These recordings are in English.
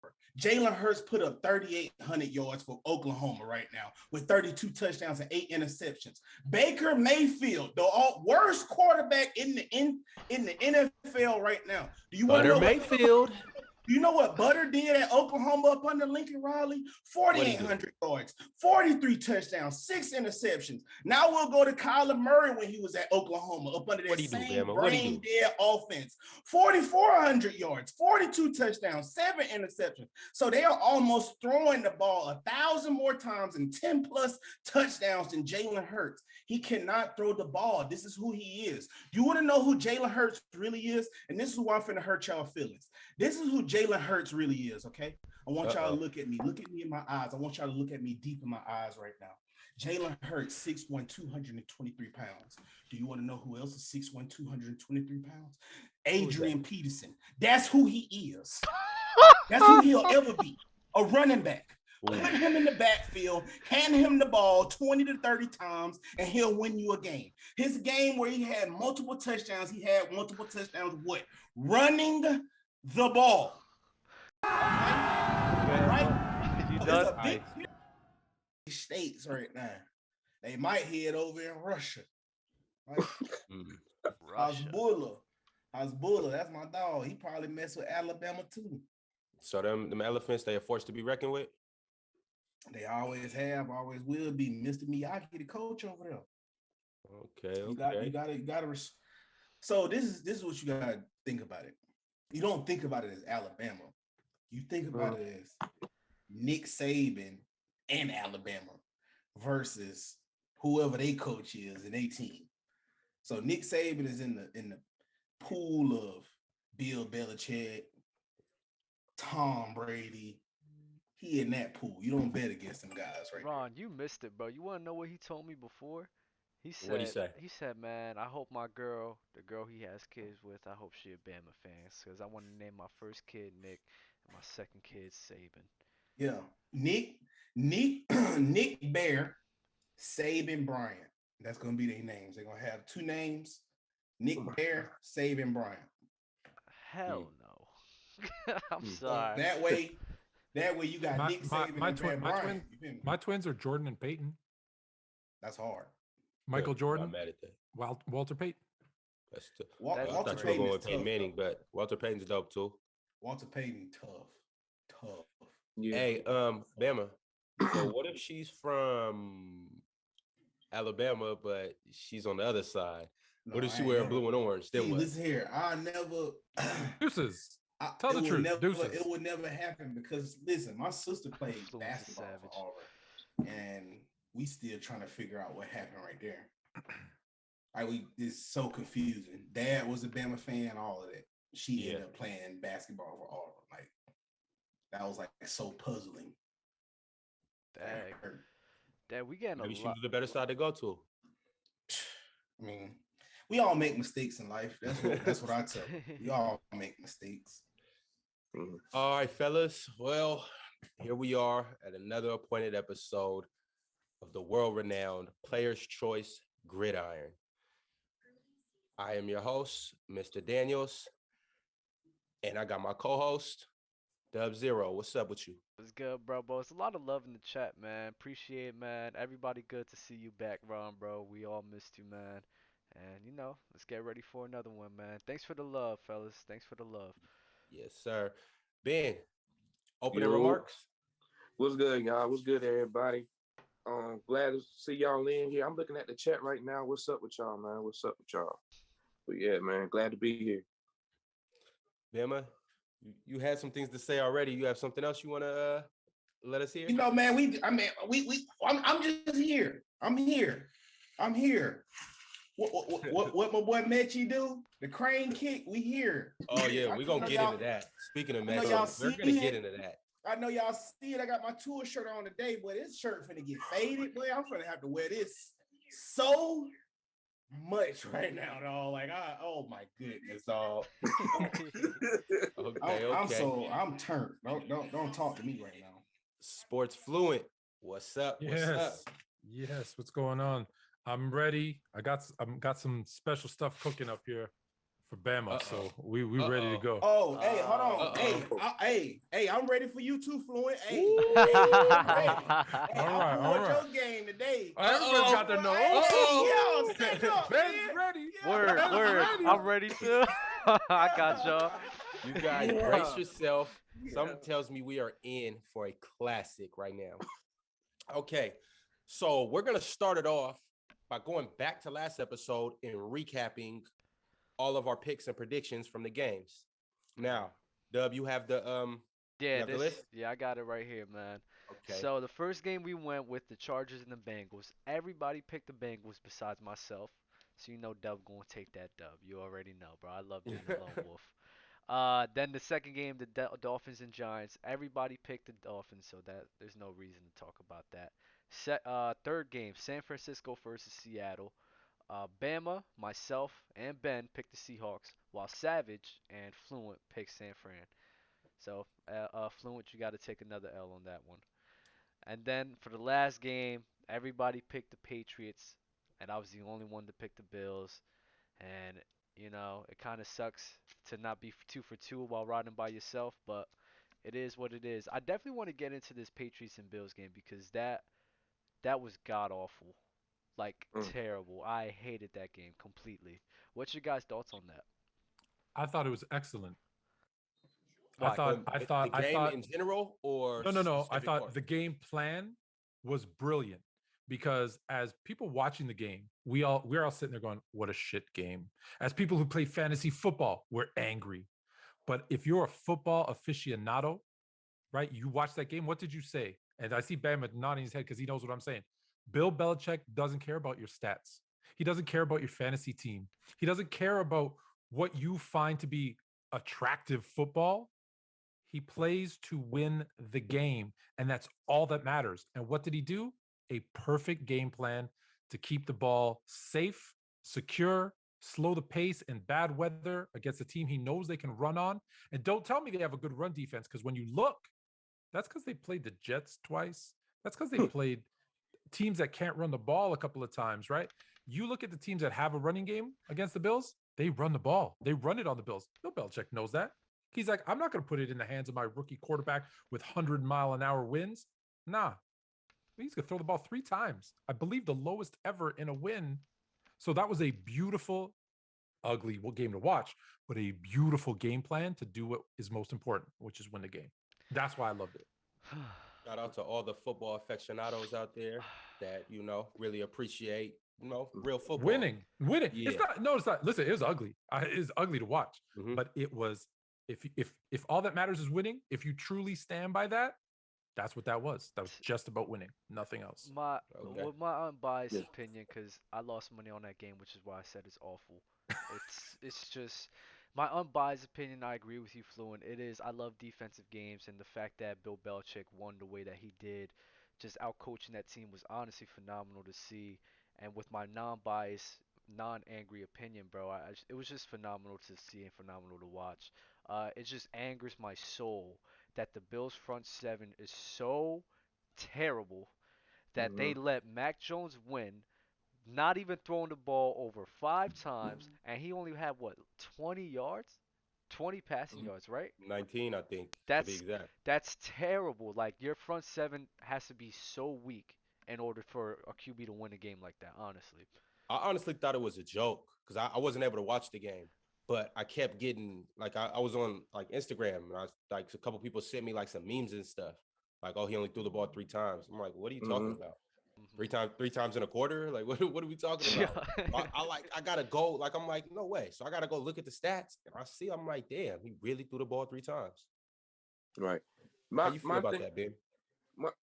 number. Jalen Hurts put up 3,800 yards for Oklahoma right now with 32 touchdowns and 8 interceptions. Baker Mayfield, the worst quarterback in the NFL right now. Do you want to know Mayfield? You know what Butter did at Oklahoma up under Lincoln Riley? 4,800 yards, 43 touchdowns, 6 interceptions. Now we'll go to Kyler Murray when he was at Oklahoma up under that same brain-dead offense. 4,400 yards, 42 touchdowns, 7 interceptions. So they are almost throwing the ball 1,000 more times and 10-plus touchdowns than Jalen Hurts. He cannot throw the ball. This is who he is. You want to know who Jalen Hurts really is? And this is why I'm finna hurt y'all feelings. This is who Jalen Hurts really is, okay? I want y'all to look at me. Look at me in my eyes. I want y'all to look at me deep in my eyes right now. Jalen Hurts, 6'1", 223 pounds. Do you want to know who else is 6'1", 223 pounds? Adrian Peterson. That's who he is. That's who he'll ever be, a running back. Put him in the backfield, hand him the ball 20 to 30 times, and he'll win you a game. His game where he had multiple touchdowns, what? Running the ball. Right? You It's a big states right now. They might head over in Russia. Right? Hasbulla, that's my dog. He probably messed with Alabama too. So them elephants, they are forced to be reckoned with? They always have, always will be. Mr. Miyagi, the coach over there. Okay. You gotta. So this is what you gotta think about it. You don't think about it as Alabama. You think about it as Nick Saban and Alabama versus whoever they coach is in their team. So Nick Saban is in the pool of Bill Belichick, Tom Brady. He in that pool. You don't bet against them guys, right? Ron, you missed it, bro. You want to know what he told me before? What'd he say? He said, man, I hope my girl, the girl he has kids with, I hope she a Bama fan, because I want to name my first kid Nick and my second kid Saban. Yeah. Nick Bear, Saban Bryant. That's going to be their names. They're going to have 2 names. Nick Bear, Saban Bryant. Hell no. I'm sorry. So that way you got Nick Saban and Bear Bryant. My twins are Jordan and Peyton. That's hard. Michael Jordan. I'm mad at that. Walter Payton. Walter I thought you were going with Peyton Manning, but Walter Payton's dope too. Walter Payton, tough. Yeah. Hey, Bama. So what if she's from Alabama, but she's on the other side? What if she wear blue and orange? Then what? Listen here, I never. Deuces. Tell the truth. It would never happen because listen, my sister played basketball for Auburn, and we still trying to figure out what happened right there. It's so confusing. Dad was a Bama fan, all of that. She ended up playing basketball for Auburn. Like that was like so puzzling. Dad, we getting maybe she was the better side to go to. I mean, we all make mistakes in life. That's what I tell you. We all make mistakes. All right, fellas. Well, here we are at another appointed episode of the world-renowned Player's Choice Gridiron. I am your host, Mr. Daniels, and I got my co-host, Dub Zero. What's up with you? It's good, bro. It's a lot of love in the chat, man. Appreciate it, man. Everybody good to see you back, Ron, bro. We all missed you, man. And, let's get ready for another one, man. Thanks for the love, fellas. Thanks for the love. Yes, sir. Ben, opening remarks? What's good, y'all? What's good, everybody? Glad to see y'all in here. I'm looking at the chat right now. What's up with y'all, man? What's up with y'all? But yeah, man, glad to be here. Bama, you had some things to say already. You have something else you want to let us hear? Man, I'm just here. I'm here. What my boy Mechie do? The crane kick. We here. Oh yeah, we're gonna get into that. Speaking of Mechie, we're gonna get into that. I know y'all see it. I got my tour shirt on today, but this shirt finna get faded. Boy, I'm finna have to wear this so much right now, dog. Like, oh my goodness, dog. Okay. I'm turned. Don't talk to me right now. Sports Fluent. What's up? Yes. What's going on? I'm ready. I got some special stuff cooking up here for Bama, so we ready to go. Oh, hey, hold on. Hey, I'm ready for you too, Fluent. Hey, I'm ready. Hey, I'm on your game today. Everybody's got their nose. Yo, stand up, Ben's man. ready. Word. Ready. I'm ready too. I got y'all. You guys brace yourself. Something tells me we are in for a classic right now. Okay, so we're going to start it off by going back to last episode and recapping all of our picks and predictions from the games. Now, Dub, you have the Yeah, the list? I got it right here, man. Okay. So the first game we went with the Chargers and the Bengals. Everybody picked the Bengals besides myself. So you know Dub gonna take that dub. You already know, bro. I love being the lone wolf. Then the second game, the Dolphins and Giants. Everybody picked the Dolphins, so that there's no reason to talk about that. Third game, San Francisco versus Seattle. Bama, myself, and Ben picked the Seahawks, while Savage and Fluent picked San Fran. So, Fluent, you got to take another L on that one. And then for the last game, everybody picked the Patriots, and I was the only one to pick the Bills. And it kind of sucks to not be 2 for 2 while riding by yourself, but it is what it is. I definitely want to get into this Patriots and Bills game because that was god awful, like terrible. I hated that game completely. What's your guys' thoughts on that? I thought it was excellent. Why? I thought in general or no. I thought part? the game plan was brilliant because as people watching the game, we're all sitting there going, "What a shit game." As people who play fantasy football, we're angry. But if you're a football aficionado, right? You watch that game. What did you say? And I see Bama nodding his head because he knows what I'm saying. Bill Belichick doesn't care about your stats. He doesn't care about your fantasy team. He doesn't care about what you find to be attractive football. He plays to win the game, and that's all that matters. And what did he do? A perfect game plan to keep the ball safe, secure, slow the pace in bad weather against a team he knows they can run on. And don't tell me they have a good run defense, because when you look, that's because they played the Jets twice. That's because they played teams that can't run the ball a couple of times, right? You look at the teams that have a running game against the Bills, they run the ball. They run it on the Bills. Bill Belichick knows that. He's like, I'm not going to put it in the hands of my rookie quarterback with 100-mile-an-hour winds. Nah, he's going to throw the ball 3 times. I believe the lowest ever in a win. So that was a beautiful, ugly game to watch, but a beautiful game plan to do what is most important, which is win the game. That's why I loved it. Shout out to all the football aficionados out there that, really appreciate, real football. Winning. Yeah. It's not. Listen, it was ugly. It's ugly to watch, but it was, if all that matters is winning, if you truly stand by that, that's what that was. That was just about winning, nothing else. With my unbiased opinion, because I lost money on that game, which is why I said it's awful. It's just my unbiased opinion. I agree with you, Fluent. It is. I love defensive games, and the fact that Bill Belichick won the way that he did, just out coaching that team, was honestly phenomenal to see. And with my non-biased, non-angry opinion, bro, it was just phenomenal to see and phenomenal to watch. It just angers my soul that the Bills front seven is so terrible that they let Mac Jones win, not even throwing the ball over 5 times, and he only had 20 yards, 20 passing yards, right? 19, I think, to be exact. That's terrible. Like, your front seven has to be so weak in order for a QB to win a game like that, honestly. I honestly thought it was a joke because I wasn't able to watch the game. But I kept getting, like, I was on, like, Instagram, and I was, like, a couple people sent me, like, some memes and stuff. Like, oh, he only threw the ball 3 times. I'm like, what are you talking about? 3 times in a quarter? Like, what are we talking about? I got to go. Like, I'm like, no way. So I got to go look at the stats. And I'm like, damn, he really threw the ball 3 times. Right. How you feel about that, babe?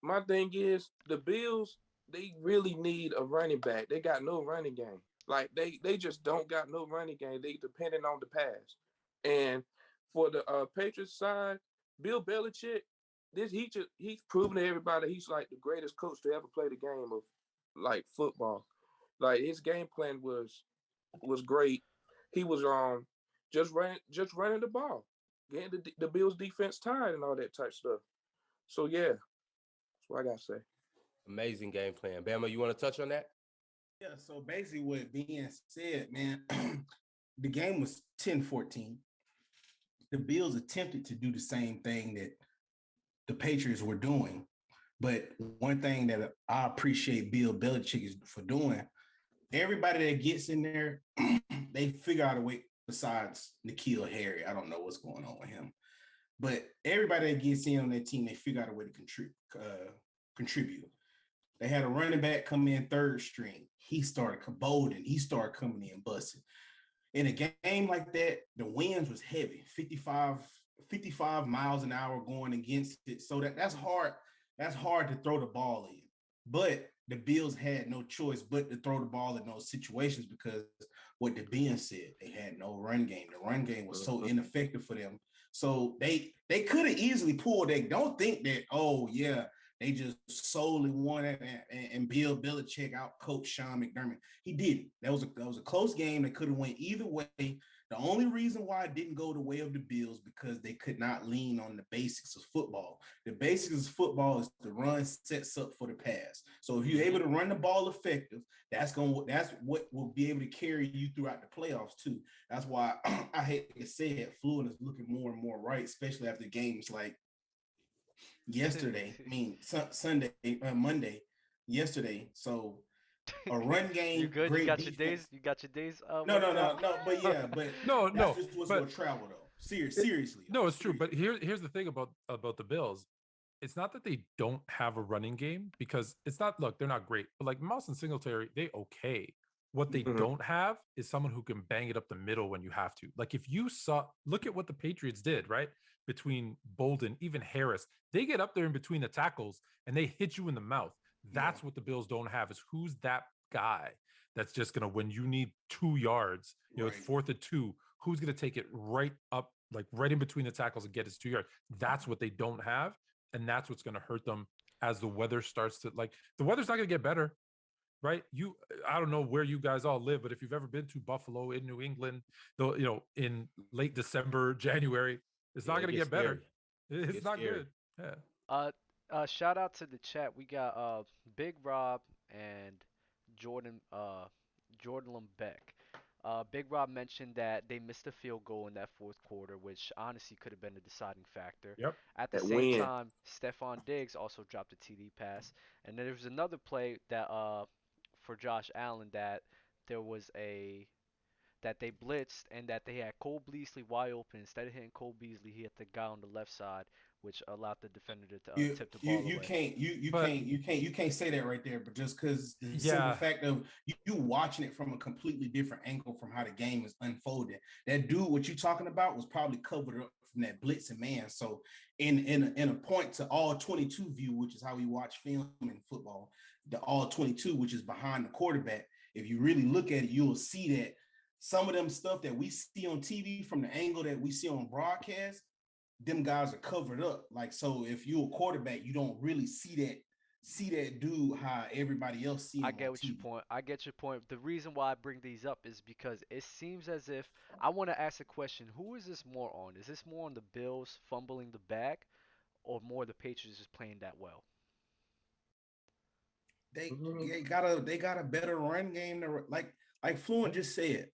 My thing is, the Bills, they really need a running back. They got no running game. Like, they just don't got no running game. They depending on the pass. And for the Patriots side, Bill Belichick, he's proven to everybody he's like the greatest coach to ever play the game of, like, football. Like, his game plan was great. He was just running the ball, getting the Bills defense tired and all that type stuff. So yeah, that's what I gotta say. Amazing game plan. Bama, you want to touch on that? Yeah, so basically what being said, man, the game was 10-14. The Bills attempted to do the same thing that the Patriots were doing. But one thing that I appreciate Bill Belichick is for doing, everybody that gets in there, they figure out a way besides N'Keal Harry. I don't know what's going on with him. But everybody that gets in on that team, they figure out a way to contribute. They had a running back come in third string. He started bolting. He started coming in busting. In a game like that, the winds was heavy, 55 miles an hour going against it. So that's hard. That's hard to throw the ball in. But the Bills had no choice but to throw the ball in those situations because what the Ben said, they had no run game. The run game was so ineffective for them. So they could have easily pulled. They don't think that, oh, yeah, they just solely won it and Bill Belichick out coach Sean McDermott. He didn't. That was a close game. They could have went either way. The only reason why it didn't go the way of the Bills because they could not lean on the basics of football. The basics of football is the run sets up for the pass. So if you're able to run the ball effective, that's what will be able to carry you throughout the playoffs too. That's why I hate to say it, Fluid is looking more and more right, especially after games like yesterday. I mean Monday, yesterday. So a run game. You good? Great You got defense. your days? You got your days? No. But yeah, but no. That's just what's going to travel though. Seriously. No, it's true. But here's the thing about the Bills. It's not that they don't have a running game because it's not. Look, they're not great, but like Mouse and Singletary, they okay. What they don't have is someone who can bang it up the middle when you have to. Like if you look at what the Patriots did, right? Between Bolden, even Harris, they get up there in between the tackles and they hit you in the mouth. That's what the Bills don't have is who's that guy that's just going to, when you need 2 yards, it's 4th and 2, who's going to take it right up, like right in between the tackles and get his 2 yards. That's what they don't have. And that's what's going to hurt them as the weather starts to, like, the weather's not going to get better. Right. I don't know where you guys all live, but if you've ever been to Buffalo in New England, though, in late December, January, it's not going to get better. It's not good. Yeah. Shout out to the chat. We got Big Rob and Jordan Lembeck. Big Rob mentioned that they missed a field goal in that fourth quarter, which honestly could have been a deciding factor. Yep. At the same time, Stephon Diggs also dropped a TD pass, and then there was another play that for Josh Allen that they blitzed and that they had Cole Beasley wide open. Instead of hitting Cole Beasley, he hit the guy on the left side, which allowed the defender to tip the ball away. You can't say that right there, but just because the simple fact of you watching it from a completely different angle from how the game is unfolding. That dude, what you talking about, was probably covered up from that blitzing man. So in a point to all 22 view, which is how we watch film in football, the all 22, which is behind the quarterback. If you really look at it, you'll see that some of them stuff that we see on TV from the angle that we see on broadcast, them guys are covered up. Like, so if you're a quarterback, you don't really see that dude how everybody else sees him. I get your point. The reason why I bring these up is because it seems as if I want to ask a question. Who is this more on? Is this more on the Bills fumbling the bag or more the Patriots just playing that well? They got a better run game. Like Fluent just said,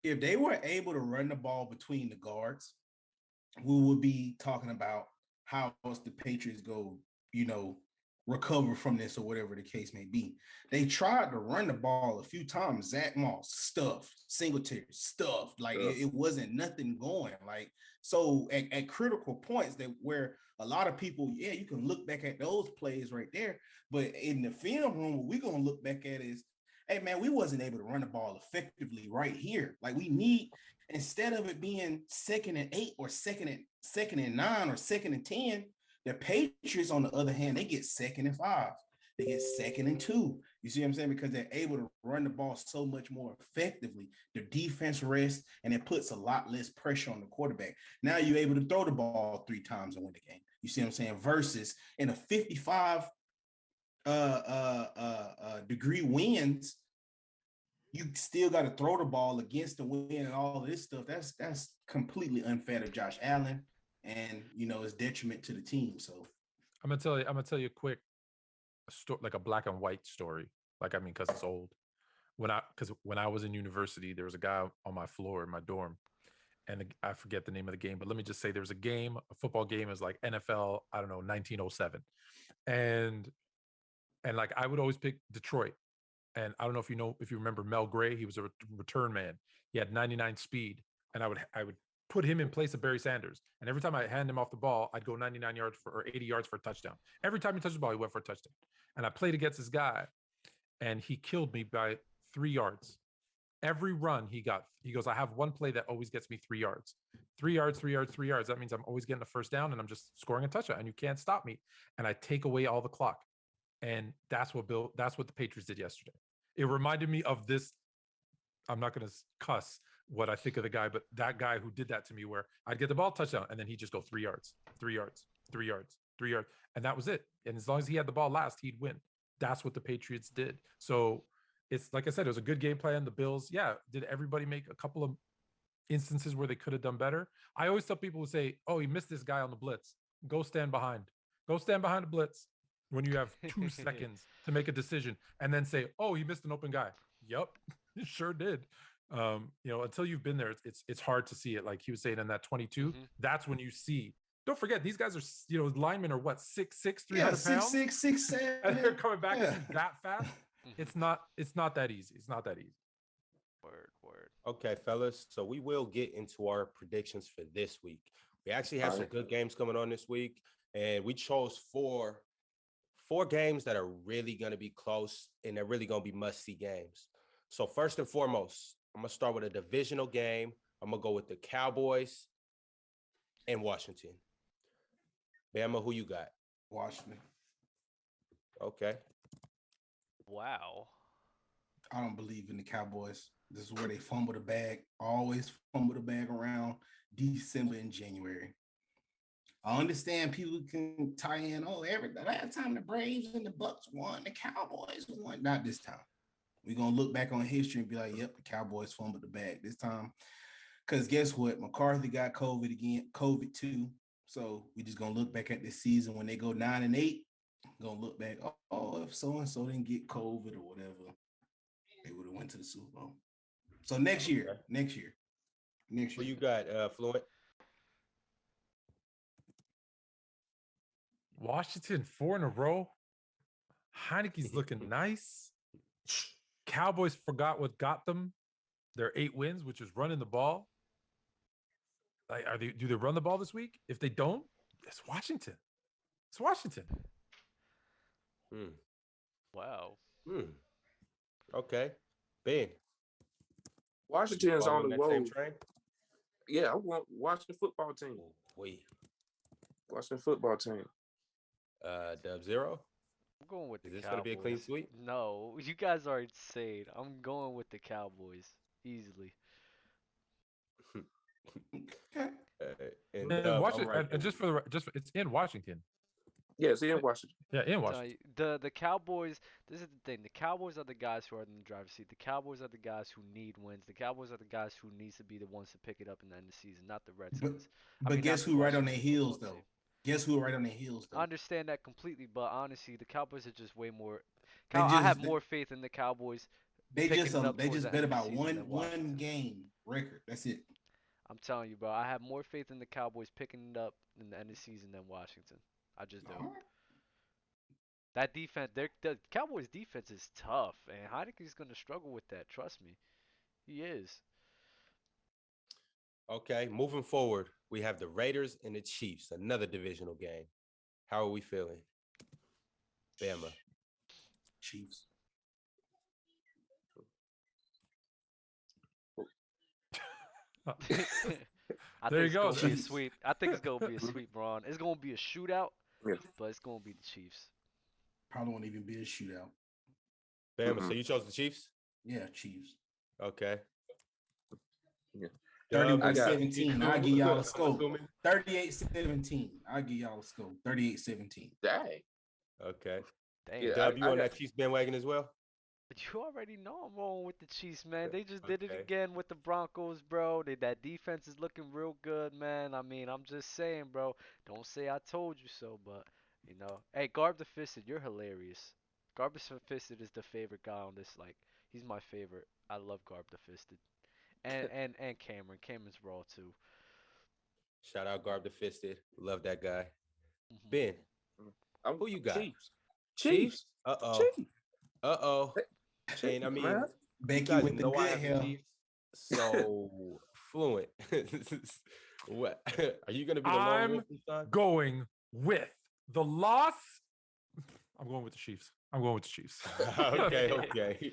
if they were able to run the ball between the guards, we would be talking about how else the Patriots go, recover from this or whatever the case may be. They tried to run the ball a few times. Zach Moss, stuffed. Singletary, stuffed. Like it wasn't nothing going. Like, so at critical points that where a lot of people, you can look back at those plays right there. But in the film room, what we're going to look back at is, hey, man, we wasn't able to run the ball effectively right here. Like we need, instead of it being 2nd and 8 or 2nd and 9 or 2nd and 10, the Patriots, on the other hand, they get 2nd and 5. They get 2nd and 2. You see what I'm saying? Because they're able to run the ball so much more effectively. The defense rests, and it puts a lot less pressure on the quarterback. Now you're able to throw the ball 3 times and win the game. You see what I'm saying? Versus in a 55 degree winds, you still got to throw the ball against the wind and all of this stuff. That's completely unfair to Josh Allen, and it's detriment to the team. So I'm gonna tell you a quick story, like a black and white story. Like, I mean, because it's old. when I was in university, there was a guy on my floor in my dorm, and I forget the name of the game, but let me just say there was a football game is like NFL, I don't know, 1907, and like I would always pick Detroit. And I don't know if you remember Mel Gray. He was a return man. He had 99 speed, and I would put him in place of Barry Sanders. And every time I hand him off the ball, I'd go 99 yards or 80 yards for a touchdown. Every time he touched the ball, he went for a touchdown. And I played against this guy, and he killed me by 3 yards. Every run he goes, I have one play that always gets me 3 yards. 3 yards, 3 yards, 3 yards. That means I'm always getting a first down, and I'm just scoring a touchdown, and you can't stop me. And I take away all the clock. And that's what the Patriots did yesterday. It reminded me of this. I'm not going to cuss what I think of the guy, but that guy who did that to me, where I'd get the ball, touchdown, and then he'd just go 3 yards, 3 yards, 3 yards, 3 yards. And that was it. And as long as he had the ball last, he'd win. That's what the Patriots did. So it's like I said, it was a good game plan. The Bills, yeah, did everybody make a couple of instances where they could have done better? I always tell people who say, oh, he missed this guy on the blitz. Go stand behind. Go stand behind the blitz when you have 2 seconds to make a decision, and then say, oh, he missed an open guy. Yep, he sure did. Until you've been there, it's hard to see it. Like he was saying in that 22, that's when you see. Don't forget, these guys are, linemen are what, 6'6", 300 pounds? 6'6", 6'7". And they're coming back that fast. It's not that easy. It's not that easy. Word. Okay, fellas. So we will get into our predictions for this week. We actually have some good games coming on this week, and we chose four games that are really going to be close, and they're really going to be must-see games. So first and foremost, I'm going to start with a divisional game. I'm going to go with the Cowboys and Washington. Bama, who you got? Washington. Okay. Wow. I don't believe in the Cowboys. This is where they fumble the bag. Always fumble the bag around December and January. I understand people can tie in, last time the Braves and the Bucks won, the Cowboys won. Not this time. We're going to look back on history and be like, yep, the Cowboys fumbled the bag this time. Because guess what? McCarthy got COVID too. So we just going to look back at this season when they go 9-8, going to look back, if so-and-so didn't get COVID or whatever, they would have went to the Super Bowl. So next year. Who you got, Fluent? Washington 4 in a row. Heineke's looking nice. Cowboys forgot what got them their 8 wins, which is running the ball. Like, do they run the ball this week? If they don't, it's Washington. It's Washington. Wow. Okay. Ben. Washington's on the road. Train? Yeah, I want Washington football team. Washington football team. Dub Zero. I'm going with the Cowboys. Is this going to be a clean sweep? No, you guys are insane. I'm going with the Cowboys easily. It's in Washington. Yeah, it's in Washington. Yeah, in Washington. The Cowboys. This is the thing. The Cowboys are the guys who are in the driver's seat. The Cowboys are the guys who need wins. The Cowboys are the guys who needs to be the ones to pick it up in the end of the season, not the Redskins. But guess who right on their heels though? Guess who right on their heels though? I understand that completely, but honestly, the Cowboys are just way more. I have more faith in the Cowboys. They just bet about one game record. That's it. I'm telling you, bro. I have more faith in the Cowboys picking it up in the end of the season than Washington. I just do. That defense, the Cowboys' defense is tough, and Heineke's going to struggle with that. Trust me, he is. Okay, moving forward, we have the Raiders and the Chiefs, another divisional game. How are we feeling? Bama. Chiefs. There you go. It's gonna be a sweep. I think it's gonna be a sweep, Ron. It's gonna be a shootout, but it's gonna be the Chiefs. Probably won't even be a shootout. Bama, so you chose the Chiefs? Yeah, Chiefs. Okay. Yeah. 31-17. I'll give y'all a score. 38-17. I'll give y'all a score. 38-17. Dang. Okay. Dang. Yeah, Dub, you on that Chiefs bandwagon as well? But you already know I'm rolling with the Chiefs, man. They just did it again with the Broncos, bro. That defense is looking real good, man. I mean, I'm just saying, bro. Don't say I told you so, but, Hey, Garb the Fisted, you're hilarious. Garb the Fisted is the favorite guy on this, He's my favorite. I love Garb the Fisted. And Cameron. Cameron's raw too. Shout out Garb the Fisted. Love that guy. Mhm. Ben, I'm who you got? Chiefs. Chiefs. Uh-oh. Chiefs. Uh-oh. And I mean, man. you Becky guys with the know I good have the hair. Chiefs, so Fluent. What are you gonna be the lone wolf this time? Going with the loss. I'm going with the Chiefs. Okay.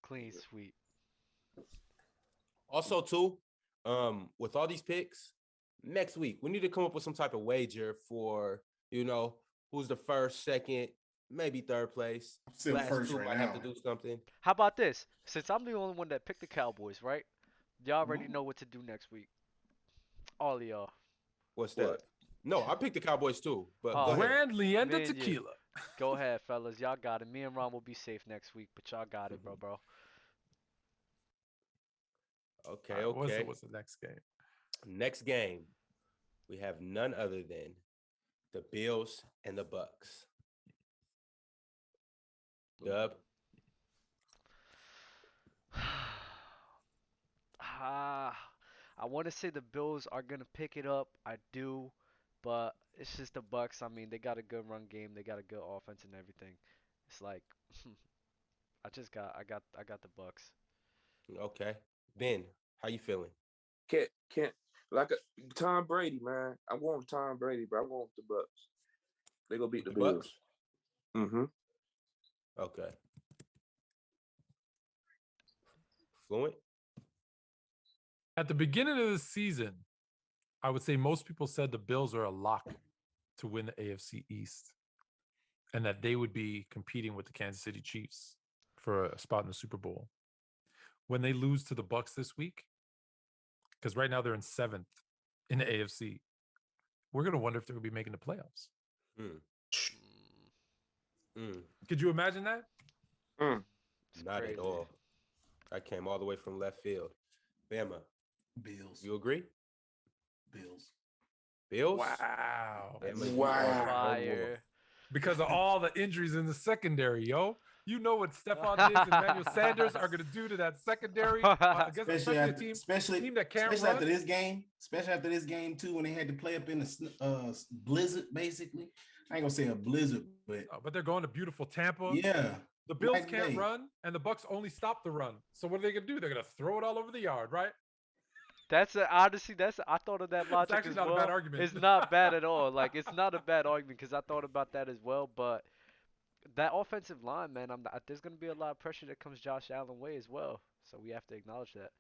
Clean sweep. Also, too, with all these picks, next week we need to come up with some type of wager for who's the first, second, maybe third place. I'm still Last first two right might have to now. do something. How about this? Since I'm the only one that picked the Cowboys, right? Y'all already Mhm. know what to do next week. All of y'all. What's What? that? No, I picked the Cowboys too, but Oh, go ahead. Grand Leander Me and you. Tequila. Go ahead, fellas. Y'all got it. Me and Ron will be safe next week, but y'all got it, bro. Okay. What's the next game? Next game, we have none other than the Bills and the Bucks. Dub. I want to say the Bills are gonna pick it up. I do, but it's just the Bucks. I mean, they got a good run game. They got a good offense and everything. It's like I got the Bucks. Okay. Ben, how you feeling? Can't like Tom Brady, man. I'm going with Tom Brady, but I'm going with the Bucks. They gonna beat the Bills. Bucks? Mm-hmm. Okay. Fluent? At the beginning of the season, I would say most people said the Bills are a lock to win the AFC East and that they would be competing with the Kansas City Chiefs for a spot in the Super Bowl. When they lose to the Bucks this week, because right now they're in 7th in the AFC, we're going to wonder if they're going to be making the playoffs. Could you imagine that? Not crazy. at all. I came all the way from left field. Bama. Bills. You agree? Bills. Bills? Wow. Bama, Wow. Fire. Because of all the injuries in the secondary, yo. You know what Stephon Diggs and Emmanuel Sanders are going to do do secondary against especially a team that can't especially run. after this game. Especially after this game, too, when they had to play up in the blizzard, basically. I ain't going to say a blizzard, but they're going to beautiful Tampa. Yeah. The Bills can't run, and the Bucks only stop the run. So what are they going to do? They're going to throw it all over the yard, right? Honestly, I thought of that logic it's actually as not well. a bad argument. It's not bad at all. Like, it's not a bad argument because I thought about that as well. But that offensive line, man, there's going to be a lot of pressure that comes Josh Allen way as well. So we have to acknowledge that.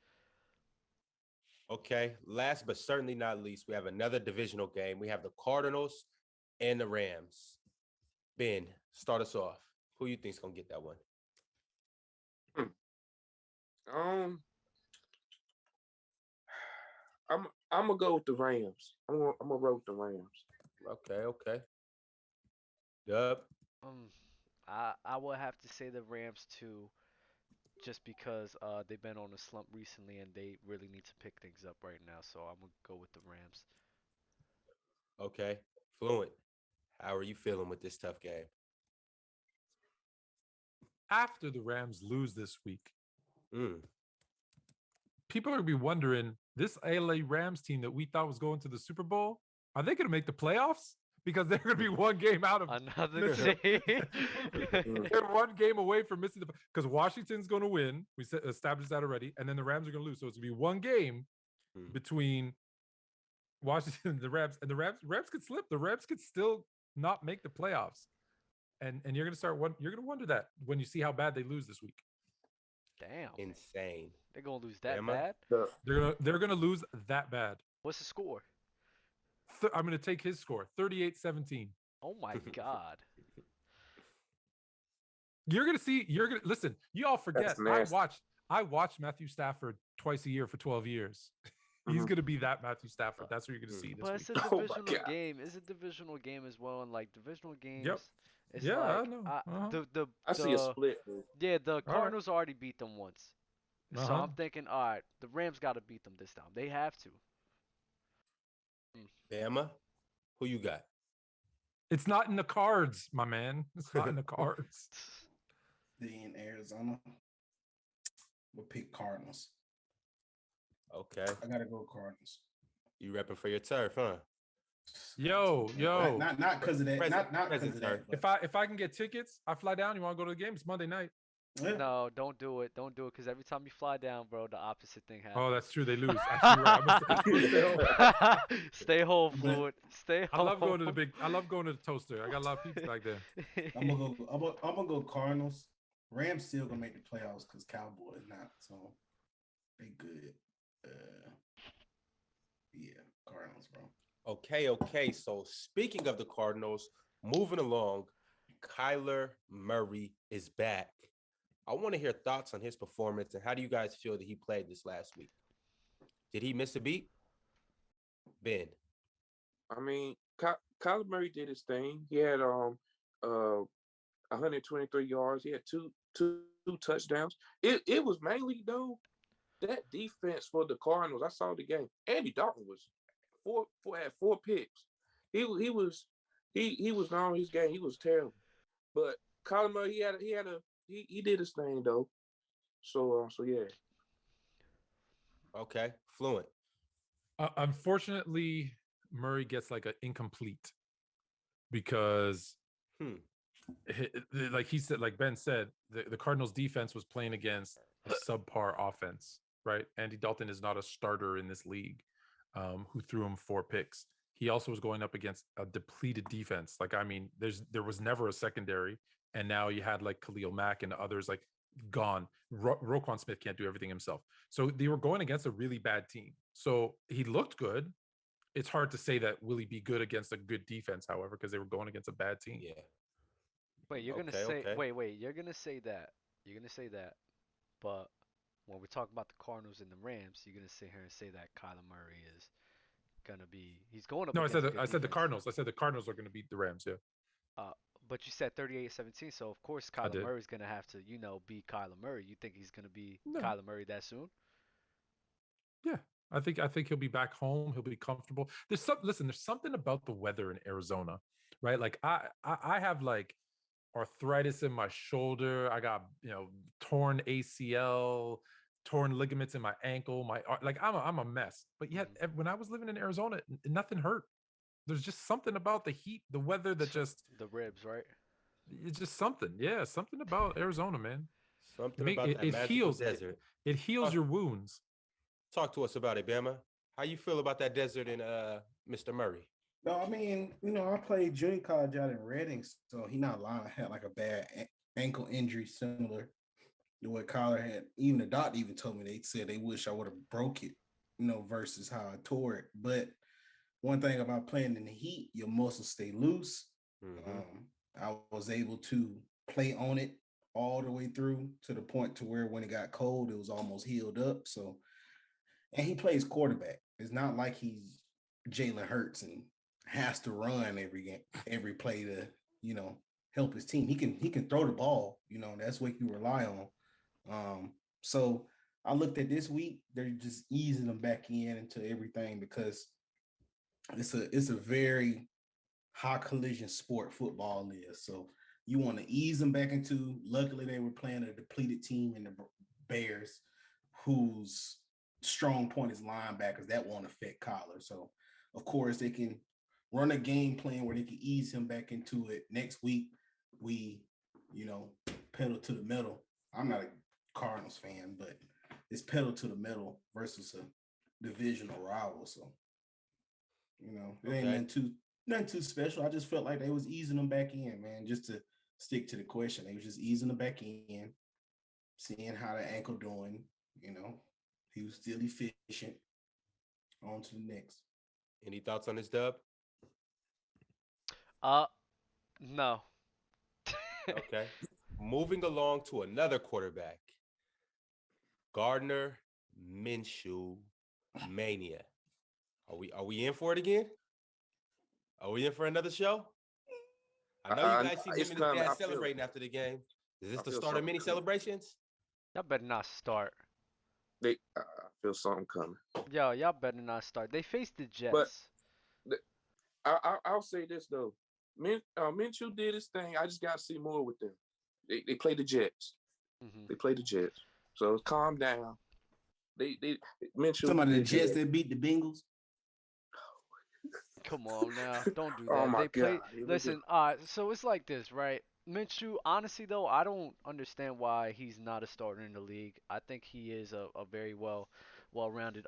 Okay. Last but certainly not least, we have another divisional game. We have the Cardinals and the Rams. Ben, start us off. Who you think's gonna get that one? I'm gonna go with the Rams. I'm gonna roll with the Rams. Okay. Dub. I would have to say the Rams too, just because they've been on a slump recently and they really need to pick things up right now. So I'm gonna go with the Rams. Okay. Fluent. How are you feeling with this tough game? After the Rams lose this week, people are going to be wondering, this LA Rams team that we thought was going to the Super Bowl, are they going to make the playoffs? Because they're going to be one game out of another game. They're one game away from missing the, because Washington's going to win. We established that already, and then the Rams are going to lose. So it's going to be one game between Washington and the Rams, and the Rams could slip. The Rams could still not make the playoffs, and you're going to wonder that when you see how bad they lose this week. Damn. Insane. They're gonna lose that Bama? bad? They're gonna lose that bad. What's the score? I'm gonna take his score, 38-17. Oh my god. You're gonna listen. You all forget. I watched Matthew Stafford twice a year for 12 years. He's gonna be that Matthew Stafford. That's what you're gonna see this week. It's a divisional game. It's a divisional game as well, and like divisional games. Yep. It's yeah, like, I know. I see a split. Yeah, the Cardinals already beat them once. So I'm thinking, all right, the Rams got to beat them this time. They have to. Bama, who you got? It's not in the cards, my man. It's not in the cards. in Arizona. We'll pick Cardinals. Okay. I gotta go Cardinals. You repping for your turf, huh? Yo. Not because of that. Not because of that. If I can get tickets, I fly down. You want to go to the game? It's Monday night. Yeah. No, don't do it. Don't do it, because every time you fly down, bro, the opposite thing happens. Oh, that's true. They lose. Actually, right. Stay home, Fluid. Stay home. I love going to the toaster. I got a lot of people back there. I'm gonna go Cardinals. Rams still gonna make the playoffs because Cowboys not, so they good. Yeah, Cardinals, bro. Okay. So speaking of the Cardinals, moving along, Kyler Murray is back. I want to hear thoughts on his performance and how do you guys feel that he played this last week? Did he miss a beat? Ben. I mean, Kyler Murray did his thing. He had 123 yards. He had two touchdowns. It was mainly though that defense for the Cardinals. I saw the game. Andy Dalton was had 4 picks. He was not on his game. He was terrible. But Kyler Murray, he did his thing though. So yeah. Okay, Fluent. Unfortunately, Murray gets like an incomplete because, like he said, like Ben said, the Cardinals defense was playing against a subpar offense, right? Andy Dalton is not a starter in this league, who threw him 4 picks. He also was going up against a depleted defense. Like, I mean, there was never a secondary, and now you had like Khalil Mack and others like gone. Roquan Smith can't do everything himself. So they were going against a really bad team. So he looked good. It's hard to say that will he be good against a good defense, however, because they were going against a bad team. Yeah. Wait, you're gonna say wait, you're gonna say that. You're gonna say that. But when we're talking about the Cardinals and the Rams, you're gonna sit here and say that Kyler Murray is gonna be he's going up No, I against said a good I said the defense. Cardinals. I said the Cardinals are going to beat the Rams. Yeah. But you said 38-17, so of course Kyler Murray's gonna have to, beat Kyler Murray. You think he's gonna be Kyler Murray that soon? Yeah, I think he'll be back home. He'll be comfortable. There's something about the weather in Arizona, right? Like I have like arthritis in my shoulder. I got torn ACL, torn ligaments in my ankle. I'm a mess. But yet when I was living in Arizona, nothing hurt. There's just something about the heat, the weather that just the ribs, right? It's just something. Yeah, something about Arizona, man. Something about that magical heals desert. It heals your wounds. Talk to us about it, Bama. How you feel about that desert and Mr. Murray? No, I mean, I played junior college out in Reading, so he not lying. I had like a bad ankle injury similar to what Kyler had. Even the doctor even told me, they said they wish I would have broke it, versus how I tore it. But one thing about playing in the heat, your muscles stay loose. I was able to play on it all the way through to the point to where when it got cold, it was almost healed up. So, and he plays quarterback. It's not like he's Jalen Hurts and has to run every play to, help his team. He can throw the ball, that's what you rely on. So I looked at this week, they're just easing them back into everything because it's a very high collision sport football is. So you want to ease them back into. Luckily, they were playing a depleted team in the Bears, whose strong point is linebackers. That won't affect Kyler. So, of course, they can run a game plan where they can ease him back into it. Next week, we, pedal to the metal. I'm not a Cardinals fan, but it's pedal to the metal versus a divisional rival. So, it ain't nothing too special. I just felt like they was easing them back in, man. Just to stick to the question, they was just easing them back in, seeing how the ankle doing. He was still efficient. On to the next. Any thoughts on this, Dub? No. Okay. Moving along to another quarterback, Gardner-Mitchell mania. Are we in for it again? Are we in for another show? I know you guys see him and his dad celebrating after the game. Is this the start of many celebrations? Y'all better not start. I feel something coming. Yo, y'all better not start. They faced the Jets. But I'll say this though. Minshew did his thing. I just got to see more with them. They play the Jets. Mm-hmm. They play the Jets. So calm down. They Minshew. Some of the Jets that beat the Bengals. Come on now, don't do Oh that. my They God. play. Listen, so it's like this, right? Minshew, honestly though, I don't understand why he's not a starter in the league. I think he is a very well-rounded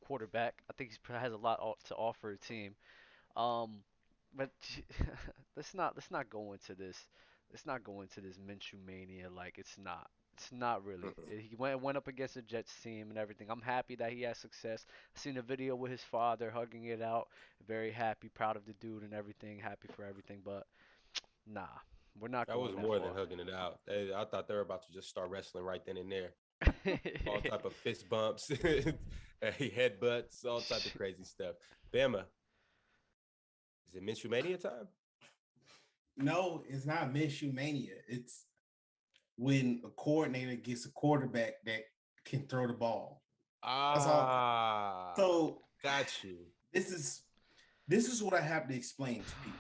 quarterback. I think he has a lot to offer a team. Um, but let's not go into this. Let's not go into this Minshew mania like it's not. It's not really. He went up against the Jets team and everything. I'm happy that he has success. I seen a video with his father hugging it out. Very happy, proud of the dude and everything. Happy for everything. But nah, we're not That was going that more than far. hugging it out. I thought they were about to just start wrestling right then and there. All type of fist bumps, headbutts, all type of crazy stuff. Bama, is it Minshew mania time? No, it's not Minshew mania. It's when a coordinator gets a quarterback that can throw the ball. That's all. So got you. This is what I have to explain to people.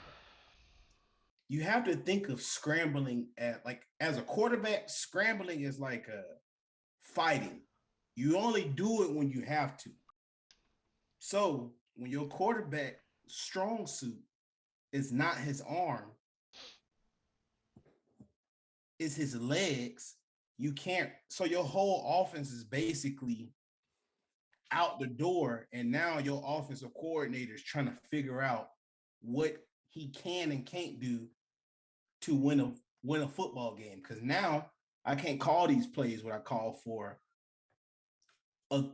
You have to think of scrambling as a quarterback. Scrambling is like a fighting. You only do it when you have to. So when your quarterback strong suit is not his arm, it's his legs, you can't. So your whole offense is basically out the door, and now your offensive coordinator is trying to figure out what he can and can't do to win a football game. Because now I can't call these plays what I call for a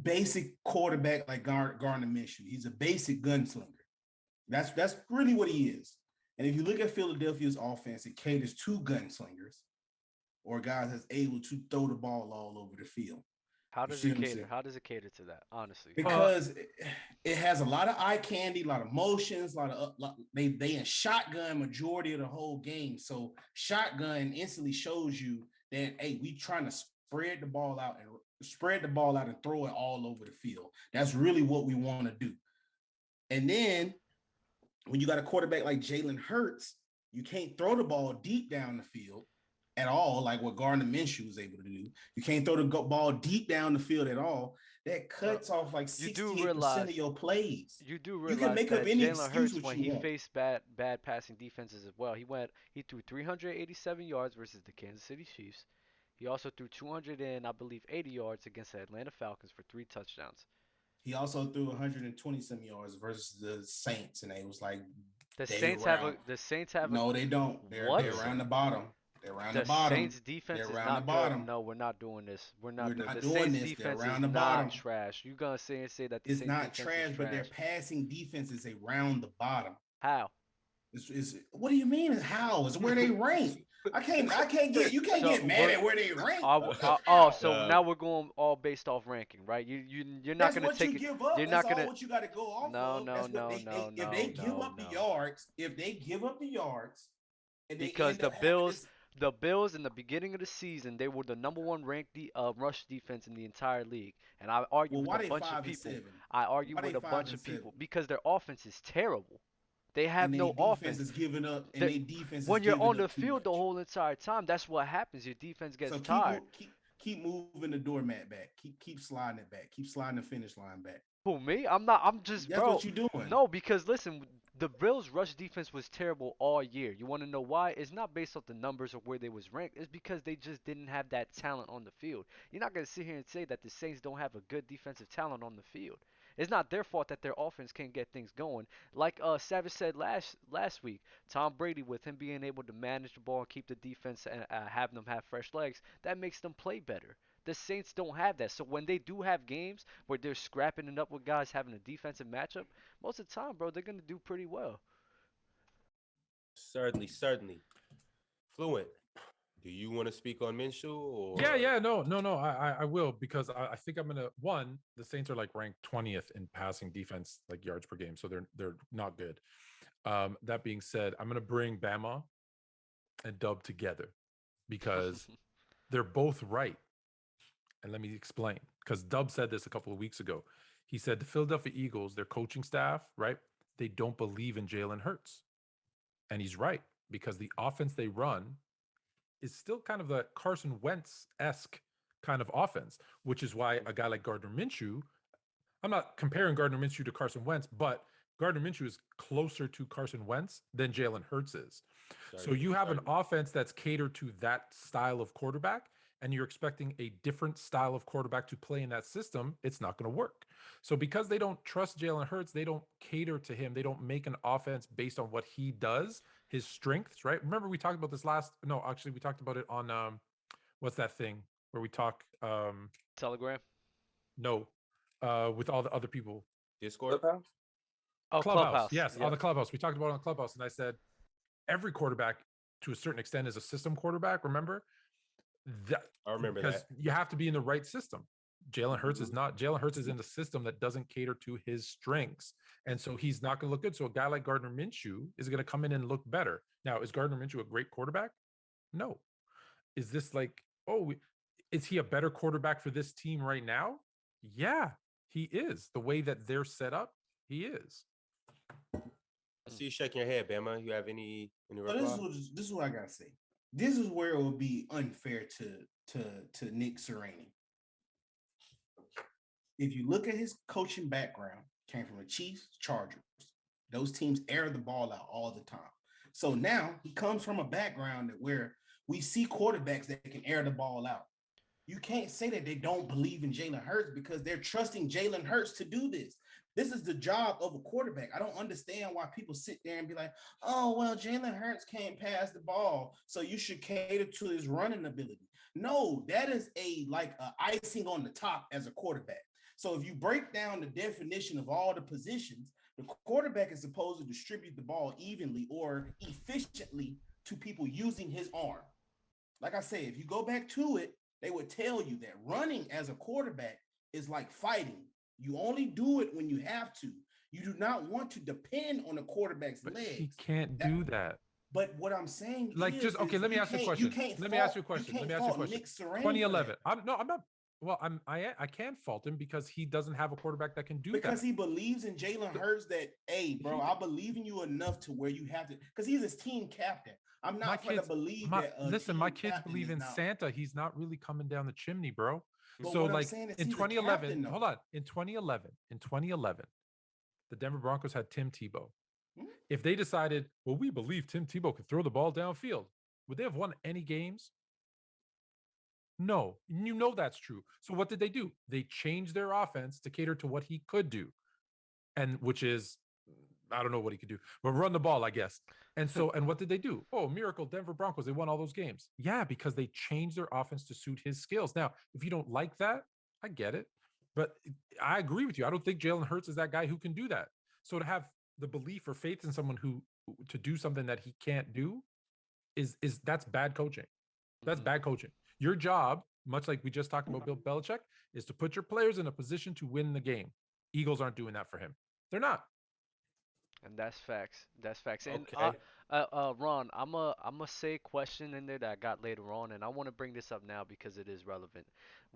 basic quarterback like Gardner-Mitchell. He's a basic gunslinger. That's really what he is. And if you look at Philadelphia's offense, it caters to gunslingers or guys that's able to throw the ball all over the field. How You does see it what I'm cater? saying? How does it cater to that? Honestly, Because it has a lot of eye candy, a lot of motions, they in shotgun majority of the whole game. So shotgun instantly shows you that hey, we trying to spread the ball out and throw it all over the field. That's really what we want to do. And then when you got a quarterback like Jalen Hurts, you can't throw the ball deep down the field at all, like what Gardner-Mitchell was able to do. You can't throw the ball deep down the field at all. That cuts off like 68% of your plays. You do You can realize make up that any Jalen excuse Hurts, what when you he want. faced bad passing defenses as well, he threw 387 yards versus the Kansas City Chiefs. He also threw 200 and I believe 80 yards against the Atlanta Falcons for 3 touchdowns. He also threw 120 some yards versus the Saints, and they was like The they Saints have around. a the Saints have a No, they don't. what? They're around the bottom. They're around the The bottom. Saints defense They're is around the not good. bottom. No, we're not doing this. We're We're not doing not the doing Saints this. They're defense is around the not bottom. trash. You gonna say that the It's Saints not defense is trash, but their trash? passing defense is around the bottom. How? What do you mean? How? It's where they rank. You can't get mad at where they rank. So now we're going all based off ranking, right? You're not That's gonna what take you it. give up. You're That's not all gonna. what you got to go off No, of. no, That's what no, they no, if no, they give no, up the no. yards, and they Because end up having this. the Bills in the beginning of the season, they were the number one ranked rush defense in the entire league, and I argue Well, with why a they bunch of 5-7? people. I argue Why they with a five bunch and of seven? people because their offense is terrible. They have And their no defense offense. is giving up, and That their defense is when you're giving on the up too field the much. whole entire time, that's what happens. Your defense gets So tired. keep moving the doormat back. Keep sliding it back. Keep sliding the finish line back. Who, me? I'm not. I'm just, That's bro. what you're doing. No, because listen, the Bills' rush defense was terrible all year. You want to know why? It's not based off the numbers or where they was ranked. It's because they just didn't have that talent on the field. You're not gonna sit here and say that the Saints don't have a good defensive talent on the field. It's not their fault that their offense can't get things going. Like Savage said last week, Tom Brady, with him being able to manage the ball and keep the defense and having them have fresh legs, that makes them play better. The Saints don't have that. So when they do have games where they're scrapping it up with guys having a defensive matchup, most of the time, bro, they're gonna do pretty well. Certainly. Fluent. Do you want to speak on Minshew or? Yeah. No. I will, because I think I'm gonna. One, the Saints are like ranked 20th in passing defense, like yards per game, so they're not good. That being said, I'm gonna bring Bama and Dub together because they're both right. And let me explain. Because Dub said this a couple of weeks ago. He said the Philadelphia Eagles, their coaching staff, right? They don't believe in Jalen Hurts. And he's right, because the offense they run is still kind of a Carson Wentz-esque kind of offense, which is why a guy like Gardner-Minshew, I'm not comparing Gardner-Minshew to Carson Wentz, but Gardner-Minshew is closer to Carson Wentz than Jalen Hurts is. So you have an offense that's catered to that style of quarterback, and you're expecting a different style of quarterback to play in that system. It's not going to work. So because they don't trust Jalen Hurts, they don't cater to him. They don't make an offense based on what he does, his strengths, right? Remember we talked about this we talked about it on what's that thing where we talk Telegram? No, with all the other people. Discord? Clubhouse? Oh, Clubhouse. Yes, Yep. on the Clubhouse. We talked about it on Clubhouse, and I said every quarterback, to a certain extent, is a system quarterback. Remember that? I remember because that. you have to be in the right system. Jalen Hurts is not. Jalen Hurts is in the system that doesn't cater to his strengths, and so he's not going to look good. So a guy like Gardner-Minshew is going to come in and look better. Now, is Gardner-Minshew a great quarterback? No. Is this like, is he a better quarterback for this team right now? Yeah, he is. The way that they're set up, he is. I see you shaking your head, Bama. You have any reply? This is what I gotta say. This is where it would be unfair to Nick Sirianni. If you look at his coaching background, came from the Chiefs, Chargers. Those teams air the ball out all the time. So now he comes from a background where we see quarterbacks that can air the ball out. You can't say that they don't believe in Jalen Hurts because they're trusting Jalen Hurts to do this. This is the job of a quarterback. I don't understand why people sit there and be like, oh, well, Jalen Hurts can't pass the ball, so you should cater to his running ability. No, that is a icing on the top as a quarterback. So if you break down the definition of all the positions, the quarterback is supposed to distribute the ball evenly or efficiently to people using his arm. Like I say, if you go back to it, they would tell you that running as a quarterback is like fighting. You only do it when you have to. You do not want to depend on the quarterback's legs. He can't do that. But what I'm saying let me ask you a question. Let me ask you a question. 2011. I'm not. Well, I can't fault him because he doesn't have a quarterback that can do that. Because he believes in Jalen Hurts that, hey, bro, I believe in you enough to where you have to, because he's his team captain. I'm not going to believe that. Listen, my kids believe in Santa. He's not really coming down the chimney, bro. But so like in 2011, hold on. In 2011, the Denver Broncos had Tim Tebow. If they decided, well, we believe Tim Tebow could throw the ball downfield, would they have won any games? No, you know that's true. So what did they do? They changed their offense to cater to what he could do, and which is, I don't know what he could do, but run the ball, I guess. And so, and what did they do? Oh, miracle, Denver Broncos, they won all those games. Yeah, because they changed their offense to suit his skills. Now, if you don't like that, I get it. But I agree with you. I don't think Jalen Hurts is that guy who can do that. So to have the belief or faith in someone who to do something that he can't do is that's bad coaching. That's bad coaching. Your job, much like we just talked about Bill Belichick, is to put your players in a position to win the game. Eagles aren't doing that for him. They're not. And that's facts. That's facts. And Okay. Ron, I'm a say a question in there that I got later on, and I want to bring this up now because it is relevant.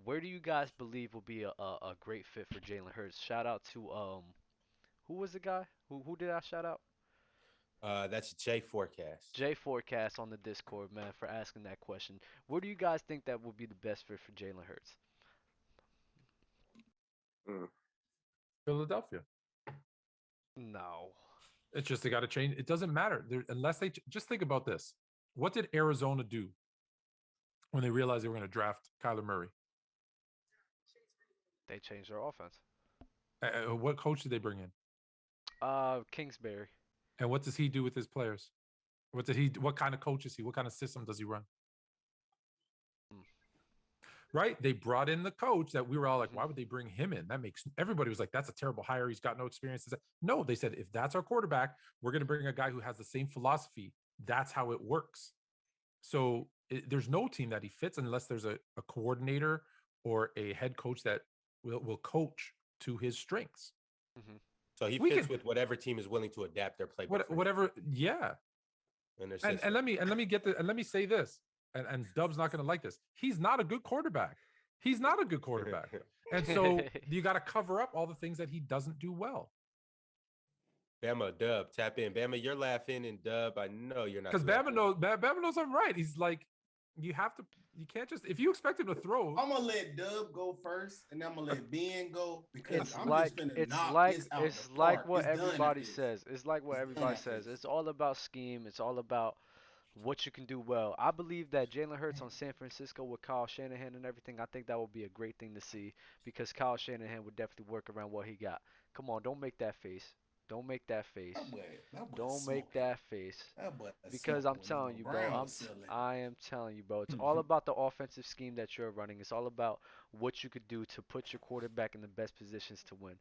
Where do you guys believe will be a great fit for Jalen Hurts? Shout out to who was the guy? Who did I shout out? That's J Forecast. J Forecast on the Discord, man, for asking that question. Where do you guys think that would be the best fit for Jalen Hurts? Philadelphia. No. It's just they got to change. It doesn't matter unless they just think about this. What did Arizona do when they realized they were going to draft Kyler Murray? They changed their offense. What coach did they bring in? Kingsbury. And what does he do with his players? What kind of coach is he? What kind of system does he run? Right? They brought in the coach that we were all like, why would they bring him in? That makes everybody was like, that's a terrible hire. He's got no experience. No, they said, if that's our quarterback, we're going to bring a guy who has the same philosophy. That's how it works. So there's no team that he fits unless there's a coordinator or a head coach that will coach to his strengths. So he fits with whatever team is willing to adapt their playbook. Whatever, yeah. And let me say this. And Dub's not going to like this. He's not a good quarterback. He's not a good quarterback. And so you got to cover up all the things that he doesn't do well. Bama, Dub, tap in. Bama, you're laughing, and Dub, I know you're not. Because Bama knows I'm right. He's like, You have to. You can't just if you expect him to throw. I'm gonna let Dub go first, and I'm gonna let Ben go because It's I'm like just gonna it's knock like this out it's the like park. what It's done everybody after this. says. It's like what It's done everybody after says. this. It's all about scheme. It's all about what you can do well. I believe that Jalen Hurts on San Francisco with Kyle Shanahan and everything, I think that would be a great thing to see because Kyle Shanahan would definitely work around what he got. Come on, don't make that face. Don't make that face. That boy Don't make smoking. that face. That boy Because smoking I'm with telling nigga you, bro, around the ceiling. I am telling you, bro, it's all about the offensive scheme that you're running. It's all about what you could do to put your quarterback in the best positions to win.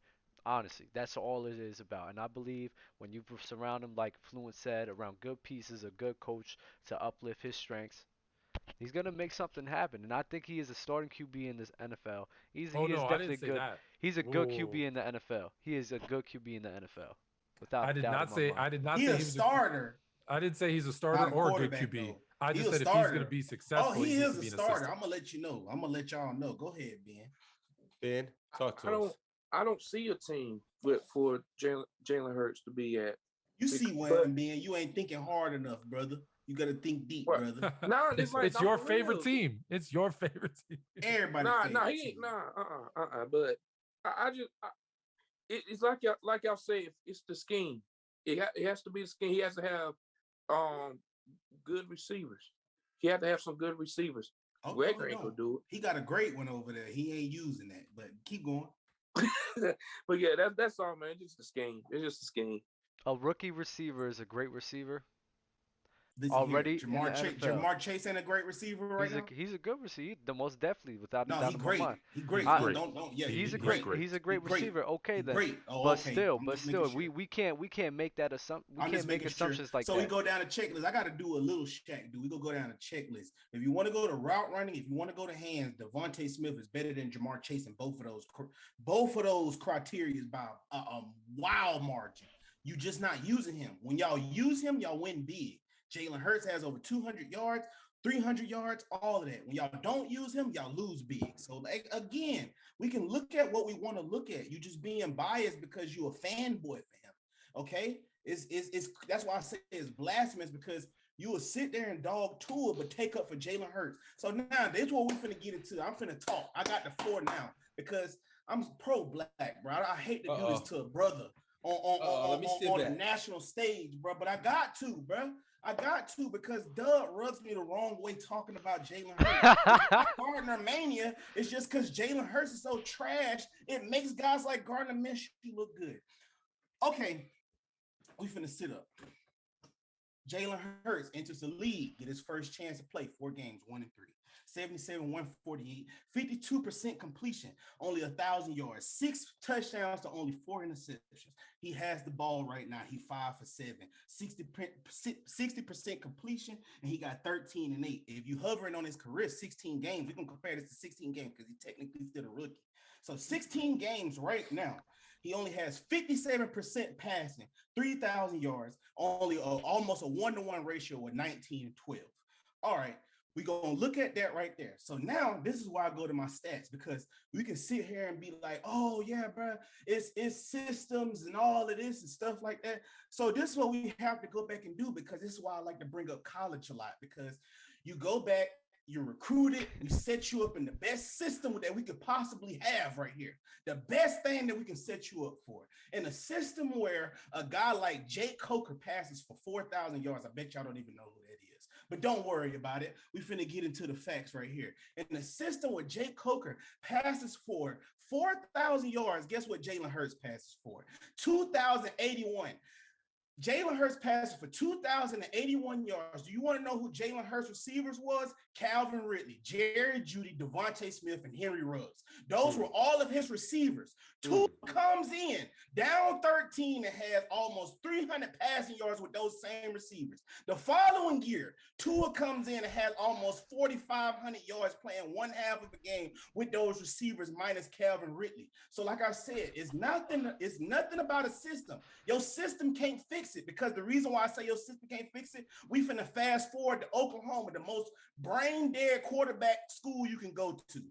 Honestly, that's all it is about. And I believe when you surround him, like Fluent said, around good pieces, a good coach to uplift his strengths, he's gonna make something happen. And I think he is a starting QB in this NFL. Oh He is no, I didn't definitely say good. that. He's a good QB Whoa. in the NFL. He is a good QB in the NFL, without I a did doubt in not my say. mind. I did not He say a he was a. starter, I didn't say he's a starter not a or a good quarterback QB. though. I He just a said if he's going to starter. be Oh, successful, he he needs is to a be an starter. assistant. I'm gonna let you know. I'm gonna let y'all know. Go ahead, Ben. Ben, talk I to us. don't I don't see a team for Jalen Hurts to be at. You see But one, Ben. You ain't thinking hard enough, brother. You gotta think deep, what? brother. Nah, it's like It's I'm your for favorite real. team. It's your favorite team. Everybody Nah, favorite he ain't. team. But it's like y'all say. It's the scheme. It has to be the scheme. He has to have um good receivers. He had to have some good receivers. Oh, no, Gregor he ain't gonna don't. do He got a great one over there. He ain't using that, but keep going. it. But yeah, that's all, man. It's just a scheme. It's just a scheme. A rookie receiver is a great receiver Listen here, already in the NFL. Jamar Chase ain't a great receiver right now. He's a good receiver, the most definitely, without a No, doubt he in my great. mind. He He's great. I, great. Don't. Yeah, he's a He's great great. he's a He great great. receiver. He Okay then, great. Oh, okay. I'm but just making still, sure. we can't make that we I'm can't just make making sure. assumptions like So we that. go down a checklist. I got to do a little check. We go down a checklist. If you want to go to route running, if you want to go to hands, Devontae Smith is better than Jamar Chase in both of those criteria by a wild margin. You just not using him. When y'all use him, y'all win big. Jalen Hurts has over 200 yards, 300 yards, all of that. When y'all don't use him, y'all lose big. So like, again, we can look at what we want to look at. You just being biased because you're a fanboy for him. Okay, it's that's why I say it's blasphemous because you will sit there and dog Tua, but take up for Jalen Hurts. So now this is what we finna get into. I'm finna talk. I got the floor now because I'm pro black, bro. I hate to do this to a brother Let me sit on back. the national stage, bro. But I got to, bro. I got to because Doug rubs me the wrong way talking about Jalen Hurts. Gardner mania is just because Jalen Hurts is so trash. It makes guys like Gardner-Mitchell look good. Okay, we finna sit up. Jalen Hurts enters the league, get his first chance to play 4 games, 1-3. 77, 148, 52% completion, only 1,000 yards, 6 touchdowns to only 4 interceptions. He has the ball right now. He 5 for 7, 60% completion, and he got 13 and 8. If you hovering on his career, 16 games, we can compare this to 16 games because he's technically still a rookie. So 16 games right now. He only has 57% passing, 3,000 yards, only almost a 1-to-1 ratio with 19 and 12. All right, we're going to look at that right there. So now this is why I go to my stats because we can sit here and be like, oh, yeah, bro, it's systems and all of this and stuff like that. So this is what we have to go back and do because this is why I like to bring up college a lot because you go back, you're recruited, we set you up in the best system that we could possibly have right here. The best thing that we can set you up for. In a system where a guy like Jake Coker passes for 4,000 yards, I bet y'all don't even know who that is. But don't worry about it. We finna get into the facts right here. In a system where Jake Coker passes for 4,000 yards, guess what Jalen Hurts passes for? 2,081. Jalen Hurts passes for 2,081 yards. Do you want to know who Jalen Hurts receivers was? Calvin Ridley, Jerry Jeudy, Devontae Smith, and Henry Ruggs. Those were all of his receivers. Tua comes in down 13 and has almost 300 passing yards with those same receivers. The following year, Tua comes in and has almost 4,500 yards playing one half of the game with those receivers minus Calvin Ridley. So like I said, it's nothing about a system. Your system can't fix it because the reason why I say your system can't fix it, we finna fast forward to Oklahoma, the most brain dead quarterback school you can go to.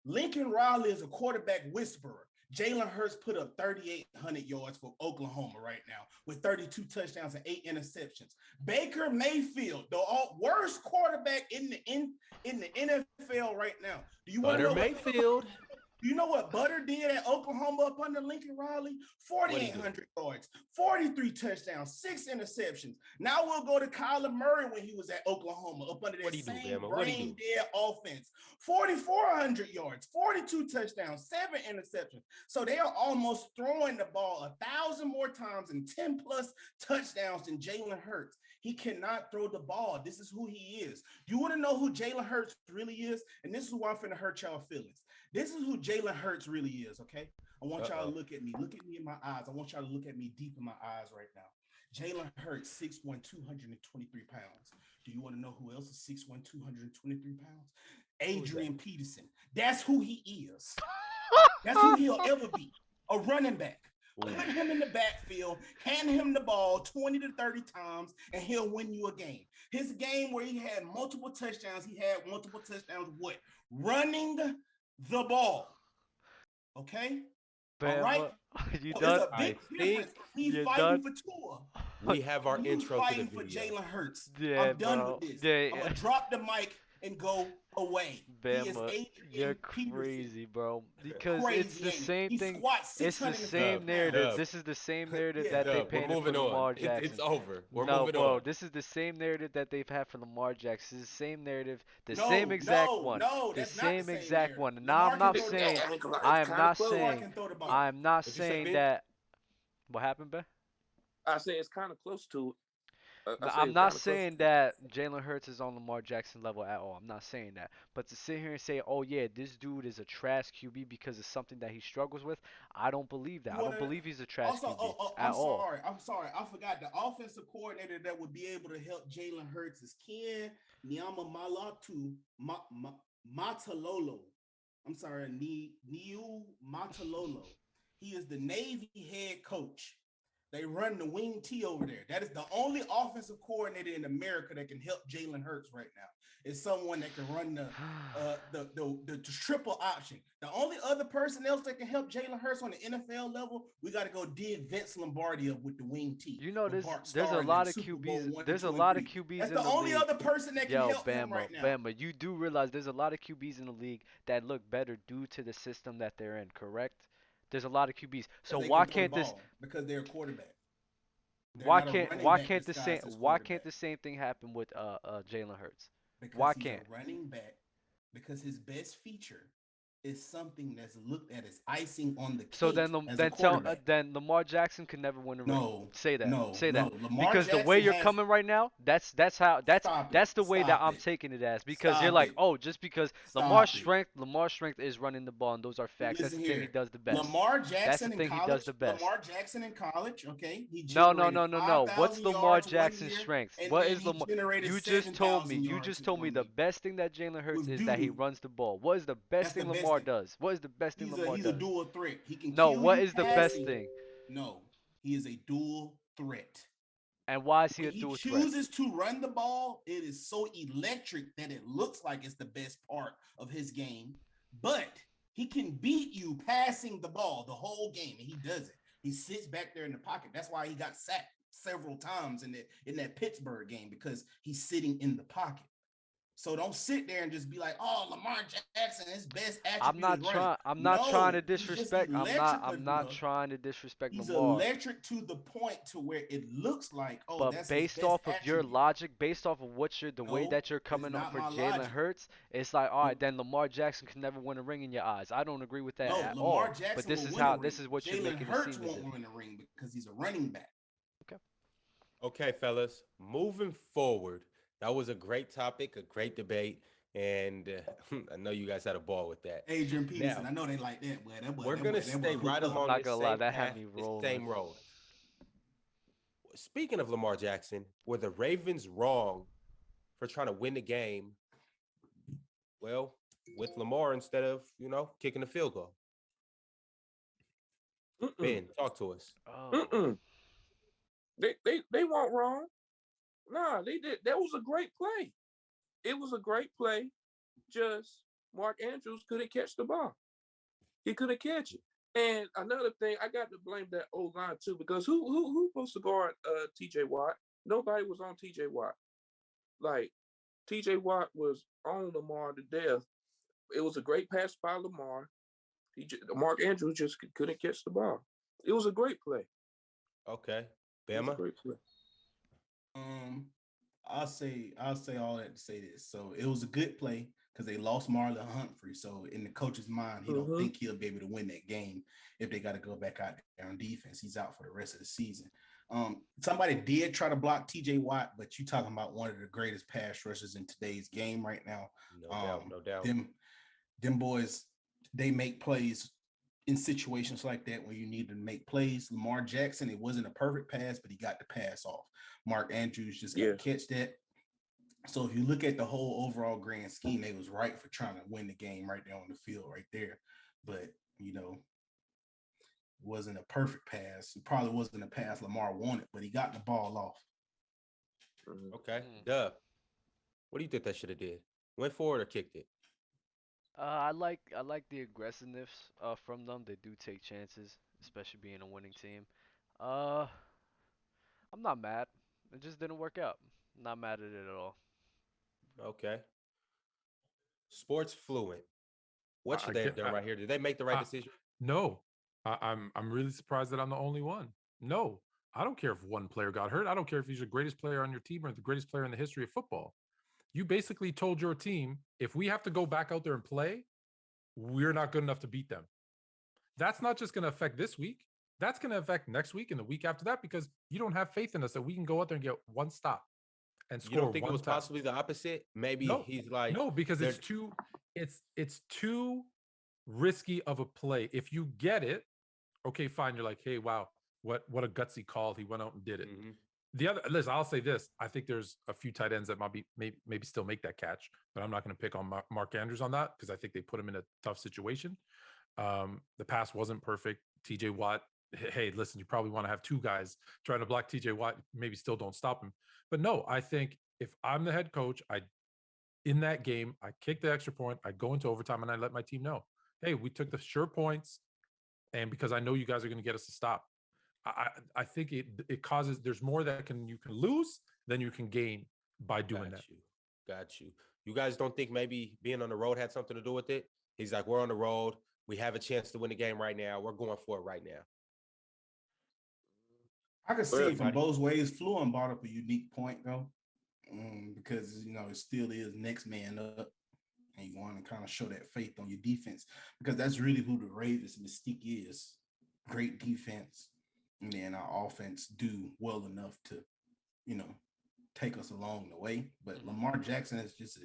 Lincoln Riley is a quarterback whisperer. Jalen Hurts put up 3,800 yards for Oklahoma right now with 32 touchdowns and 8 interceptions. Baker Mayfield, the worst quarterback in the NFL right now. Do you want to know Mayfield? You know what Butter did at Oklahoma up under Lincoln Riley? 4,800 yards, 43 touchdowns, 6 interceptions. Now we'll go to Kyler Murray when he was at Oklahoma up under that same brain-dead offense. 4,400 yards, 42 touchdowns, 7 interceptions. So they are almost throwing the ball 1,000 more times and 10 plus touchdowns than Jalen Hurts. He cannot throw the ball. This is who he is. You want to know who Jalen Hurts really is? And this is why I'm finna hurt y'all feelings. This is who Jalen Hurts really is, okay? I want y'all to look at me. Look at me in my eyes. I want y'all to look at me deep in my eyes right now. Jalen Hurts, 6'1", 223 pounds. Do you want to know who else is 6'1", 223 pounds? Adrian Peterson. That's who he is. That's who he'll ever be, a running back. Put him in the backfield, hand him the ball 20 to 30 times, and he'll win you a game. His game where he had multiple touchdowns, what? Running the ball. Okay? Bama, all right? You so done? It's a big difference. He's fighting for Tua. We have our intro to the fighting for video. Jalen Hurts. Yeah, I'm done with this. Yeah. I'm going to drop the mic and go away. Bama, you're crazy, bro. Because crazy, it's the same thing. It's the same narrative. This is the same narrative that they painted for Lamar Jackson. It's over. We're no, moving bro, on. This is the same narrative that they've had for Lamar Jackson. It's the same narrative, the same exact one. No, the that's same not the exact same one. Now I'm not saying. I am not saying that. What happened, Ben? I say it's kind of close to it. I'm not saying that Jalen Hurts is on Lamar Jackson level at all. I'm not saying that. But to sit here and say, oh, yeah, this dude is a trash QB because it's something that he struggles with, I don't believe that. I don't believe he's a trash QB at all. I'm sorry. I forgot the offensive coordinator that would be able to help Jalen Hurts is Ken Niamamalatu Matalolo. I'm sorry, Niu Matalolo. He is the Navy head coach. They run the wing T over there. That is the only offensive coordinator in America that can help Jalen Hurts right now. It's someone that can run the triple option. The only other person else that can help Jalen Hurts on the NFL level, we got to go dig Vince Lombardi up with the wing T. You know, there's a lot of QBs. There's a lot of QBs That's in the the only league. other person that can help him right now. Bama, you do realize there's a lot of QBs in the league that look better due to the system that they're in, correct? There's a lot of QBs. So why can't this? Because they're a quarterback. Why can't the same thing happen with Jalen Hurts? Because why he's can't a running back? Because his best feature is something that's looked at as icing on the cake. So then Lamar Jackson can never win a ring. Say that. Because the way you're coming right now, that's the way that I'm taking it as. Because you're like, oh, just because Lamar's strength is running the ball, and those are facts. That's the thing he does the best. Lamar Jackson he does the best. Lamar Jackson in college, okay? No. What's Lamar Jackson's strength? What is Lamar? You just told me the best thing that Jalen Hurts is that he runs the ball. What is the best thing Lamar does? What is the best thing Lamar does? He's a dual threat. He can what is the best thing? No, he is a dual threat. And why is he a dual threat? He chooses to run the ball. It is so electric that it looks like it's the best part of his game. But he can beat you passing the ball the whole game, and he does it. He sits back there in the pocket. That's why he got sacked several times in that Pittsburgh game, because he's sitting in the pocket. So don't sit there and just be like, "Oh, Lamar Jackson, his best attribute." I'm not trying to disrespect. I'm not trying to disrespect He's Lamar. He's electric to the point to where it looks like, oh, but that's based his best off of attribute. your logic, based off of way that you're coming up for Jalen Hurts, it's like, all right, then Lamar Jackson can never win a ring in your eyes. I don't agree with that at all. Jackson but this is what you're making it seem. Jalen Hurts won't win a ring because he's a running back. Okay, fellas, moving forward. That was a great topic, a great debate. And I know you guys had a ball with that. Adrian Peterson, I know they like that, but we're going to stay right along the same road. Speaking of Lamar Jackson, were the Ravens wrong for trying to win the game, well, with Lamar instead of, kicking the field goal? Ben, talk to us. They weren't wrong. Nah, they did. That was a great play. It was a great play. Just Mark Andrews couldn't catch the ball. He couldn't catch it. And another thing, I got to blame that O line too, because who supposed to guard TJ Watt? Nobody was on TJ Watt. Like TJ Watt was on Lamar to death. It was a great pass by Lamar. Mark Andrews just couldn't catch the ball. It was a great play. Okay. It was a Bama? great play. I'll say all that to say this. So it was a good play because they lost Marlon Humphrey. So in the coach's mind, he don't think he'll be able to win that game if they got to go back out there on defense. He's out for the rest of the season. Somebody did try to block TJ Watt, but you talking about one of the greatest pass rushers in today's game right now. No doubt. Them boys, they make plays in situations like that when you need to make plays. Lamar Jackson, it wasn't a perfect pass, but he got the pass off. Mark Andrews just got to catch that. So if you look at the whole overall grand scheme, they was right for trying to win the game right there on the field right there. But, you know, it wasn't a perfect pass. It probably wasn't a pass Lamar wanted, but he got the ball off. Okay. Dub, what do you think that should have did? Went forward or kicked it? I like the aggressiveness from them. They do take chances, especially being a winning team. I'm not mad. It just didn't work out. Not mad at it at all. Okay. Sports fluent. What should they have done right here? Did they make the right decision? No. I'm really surprised that I'm the only one. No. I don't care if one player got hurt. I don't care if he's the greatest player on your team or the greatest player in the history of football. You basically told your team, if we have to go back out there and play, we're not good enough to beat them. That's not just going to affect this week. That's going to affect next week and the week after that, because you don't have faith in us that we can go out there and get one stop and score. You don't think it was possibly the opposite? Maybe he's like, no, because it's too risky of a play. If you get it, okay, fine. You're like, hey, wow, what a gutsy call. He went out and did it. The other, listen, I'll say this. I think there's a few tight ends that might be maybe still make that catch, but I'm not going to pick on Mark Andrews on that because I think they put him in a tough situation. The pass wasn't perfect. TJ Watt, hey, listen, you probably want to have two guys trying to block TJ Watt. Maybe still don't stop him. But no, I think if I'm the head coach, in that game, I kick the extra point, I go into overtime, and I let my team know, hey, we took the sure points, and because I know you guys are going to get us to stop. I think it causes, there's more that you can lose than you can gain by doing that. Got you. You guys don't think maybe being on the road had something to do with it? He's like, we're on the road. We have a chance to win the game right now. We're going for it right now. I can see it from both ways. Fluent brought up a unique point, though, because, you know, it still is next man up. And you want to kind of show that faith on your defense, because that's really who the Ravens mystique is. Great defense. And then our offense do well enough to, you know, take us along the way. But Lamar Jackson is just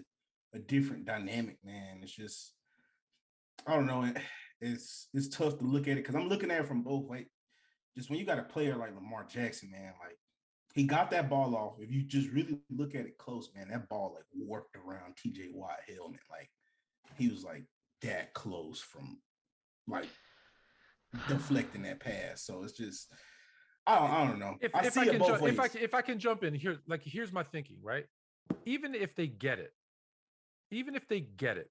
a different dynamic, man. It's just, I don't know. It's tough to look at it because I'm looking at it from both ways. Just when you got a player like Lamar Jackson, man, like he got that ball off. If you just really look at it close, man, that ball like warped around TJ Watt helmet. Like he was like that close from like deflecting that pass. So it's just, I don't know. If I can jump in here, like here's my thinking, right? Even if they get it,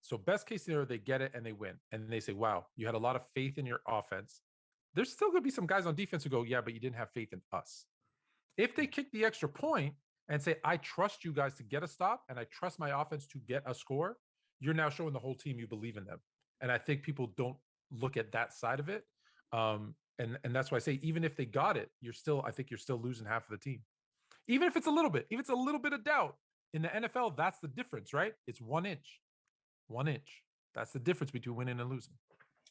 so best case scenario, they get it and they win, and they say, wow, you had a lot of faith in your offense. There's still going to be some guys on defense who go, yeah, but you didn't have faith in us. If they kick the extra point and say, I trust you guys to get a stop and I trust my offense to get a score, you're now showing the whole team you believe in them. And I think people don't look at that side of it. And that's why I say, even if they got it, I think you're still losing half of the team. Even if it's a little bit, of doubt. In the NFL, that's the difference, right? It's 1 inch. 1 inch. That's the difference between winning and losing.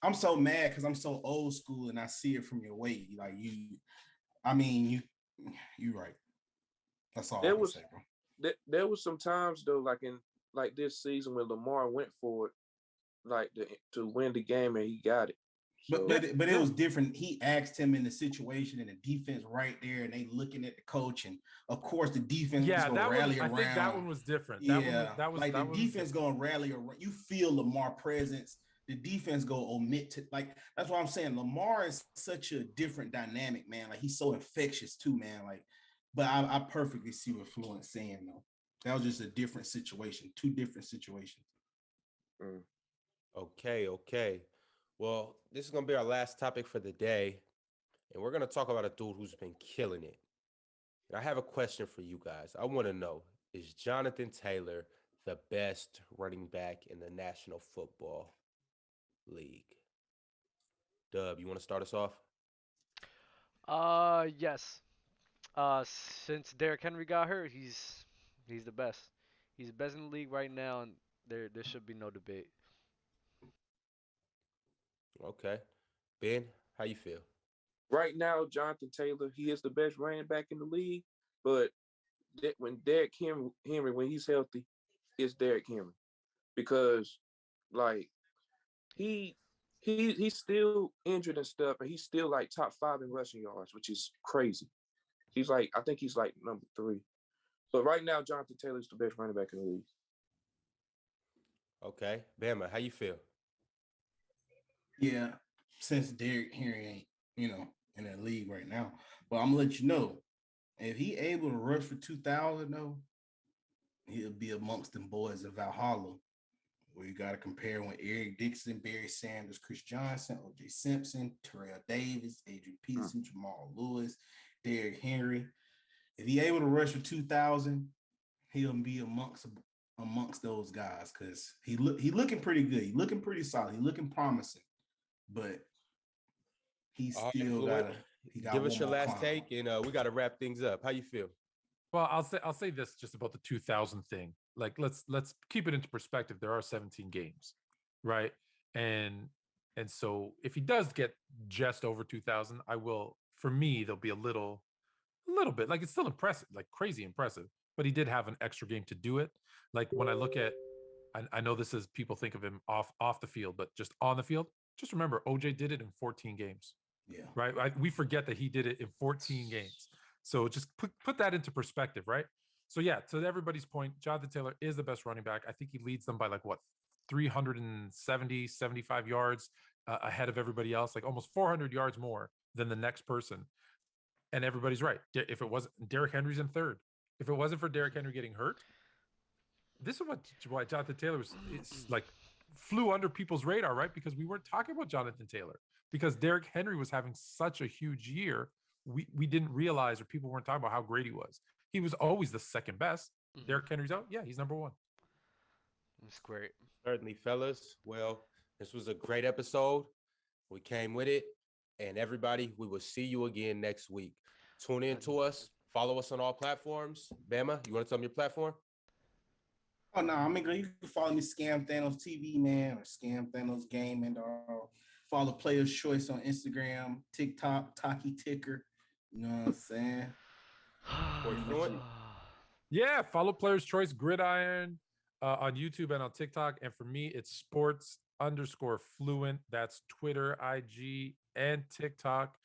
I'm so mad because I'm so old school and I see it from your way. Like you're right. That's all I can say, bro. There was some times though, like in this season when Lamar went for it, like to win the game, and he got it. So, but it was different. He asked him in the situation, and the defense right there, and they looking at the coach, and of course the defense gonna rally around. I think that one was different. That was the defense gonna rally around. You feel Lamar presence. The defense go omit to, like, that's what I'm saying. Lamar is such a different dynamic, man. Like he's so infectious too, man. Like, but I perfectly see what Fluent's saying though. That was just a different situation, two different situations. Okay. Well, this is gonna be our last topic for the day, and we're gonna talk about a dude who's been killing it. And I have a question for you guys. I want to know: is Jonathan Taylor the best running back in the National Football League? Dub, you want to start us off? Yes. Since Derrick Henry got hurt, he's the best. He's the best in the league right now, and there should be no debate. Okay. Ben, how you feel? Right now, Jonathan Taylor, he is the best running back in the league. But when Derrick Henry, when he's healthy, it's Derrick Henry because like he he's still injured and stuff, and he's still like top 5 in rushing yards, which is crazy. He's like I think he's like number 3. But right now, Jonathan Taylor's the best running back in the league. Okay. Bama, how you feel? Yeah, since Derrick Henry ain't, in that league right now. But I'm gonna let you know, if he able to rush for 2,000 though, he'll be amongst them boys of Valhalla. Where you got to compare when Eric Dixon, Barry Sanders, Chris Johnson, O.J. Simpson, Terrell Davis, Adrian Peterson, Jamal Lewis, Derrick Henry. If he able to rush for 2,000, he'll be amongst those guys because he looking pretty good. He looking pretty solid. He looking promising, but he's All right, still Fluent. he got Give one us your more last climb. take, and we got to wrap things up. How you feel? Well, I'll say this just about the 2000 thing. Like let's keep it into perspective. There are 17 games, right? And and so if he does get just over 2000, I will. For me, there'll be a little bit. Like it's still impressive, like crazy impressive. But he did have an extra game to do it. Like when I look at, I know this is people think of him off the field, but just on the field, just remember OJ did it in 14 games, Yeah. right? We forget that he did it in 14 games. So just put that into perspective, right? So yeah, to everybody's point, Jonathan Taylor is the best running back. I think he leads them by like what 370, 75 yards ahead of everybody else, like almost 400 yards more than the next person. And everybody's right. If it wasn't Derrick Henry's in third, if it wasn't for Derrick Henry getting hurt, this is why Jonathan Taylor was it's like flew under people's radar, right? Because we weren't talking about Jonathan Taylor because Derrick Henry was having such a huge year. We didn't realize or people weren't talking about how great he was. He was always the second best. Hmm. Derrick Henry's out. Yeah, he's number 1. It's great. Certainly, fellas. Well, this was a great episode. We came with it. And everybody, we will see you again next week. Tune in to us. Follow us on all platforms. Bama, you want to tell me your platform? Oh no, I mean you can follow me Scam Thanos TV, man, or Scam Thanos Gaming, or follow Players Choice on Instagram, TikTok, Taki Ticker. You know what I'm saying? Corey Fluent? Yeah, follow Players Choice Gridiron on YouTube and on TikTok. And for me, it's sports_fluent. That's Twitter, IG, and TikTok.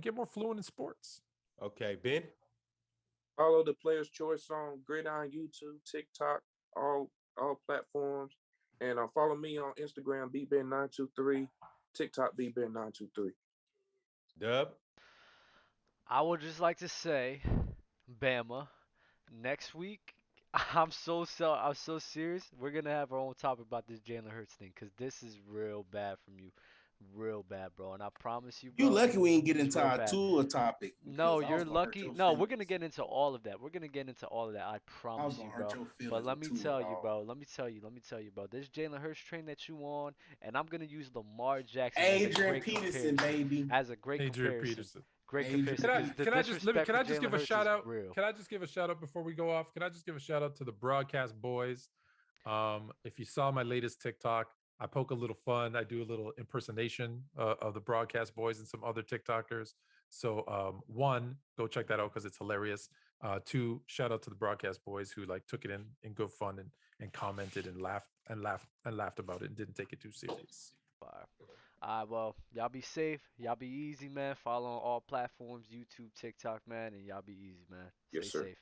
Get more fluent in sports. Okay, Ben? Follow the Player's Choice on Gridiron, YouTube, TikTok, all platforms, and follow me on Instagram, bben923, TikTok, bben923. Dub? I would just like to say, Bama, next week, I'm so serious. We're gonna have our own topic about this Jalen Hurts thing, cause this is real bad from you, real bad, bro. And I promise you, You bro, lucky we didn't get it's into real our bad. tool topic No, because I was you're gonna hurt lucky. your No, we're gonna feelings. get into all of that. We're gonna get into all of that. I I was promise you, gonna hurt bro. your But feelings let with me tool, tell you, dog. bro. Let me tell you, bro. This Jalen Hurts train that you on, and I'm gonna use Lamar Jackson as a Adrian great Peterson, comparison. baby. As a great Adrian comparison. Peterson. Great Adrian comparison, Can I because the can I just let me disrespect can for I just Jalen give a Hurts shout is out? real. Can I just give a shout out before we go off? Can I just give a shout out to the broadcast boys? If you saw my latest TikTok, I poke a little fun. I do a little impersonation of the broadcast boys and some other TikTokers. So one, go check that out because it's hilarious. Two, shout out to the broadcast boys who like took it in good fun and commented and laughed about it and didn't take it too serious. Fire. Well, y'all be safe. Y'all be easy, man. Follow on all platforms, YouTube, TikTok, man, and y'all be easy, man. Yes, Stay sir. safe.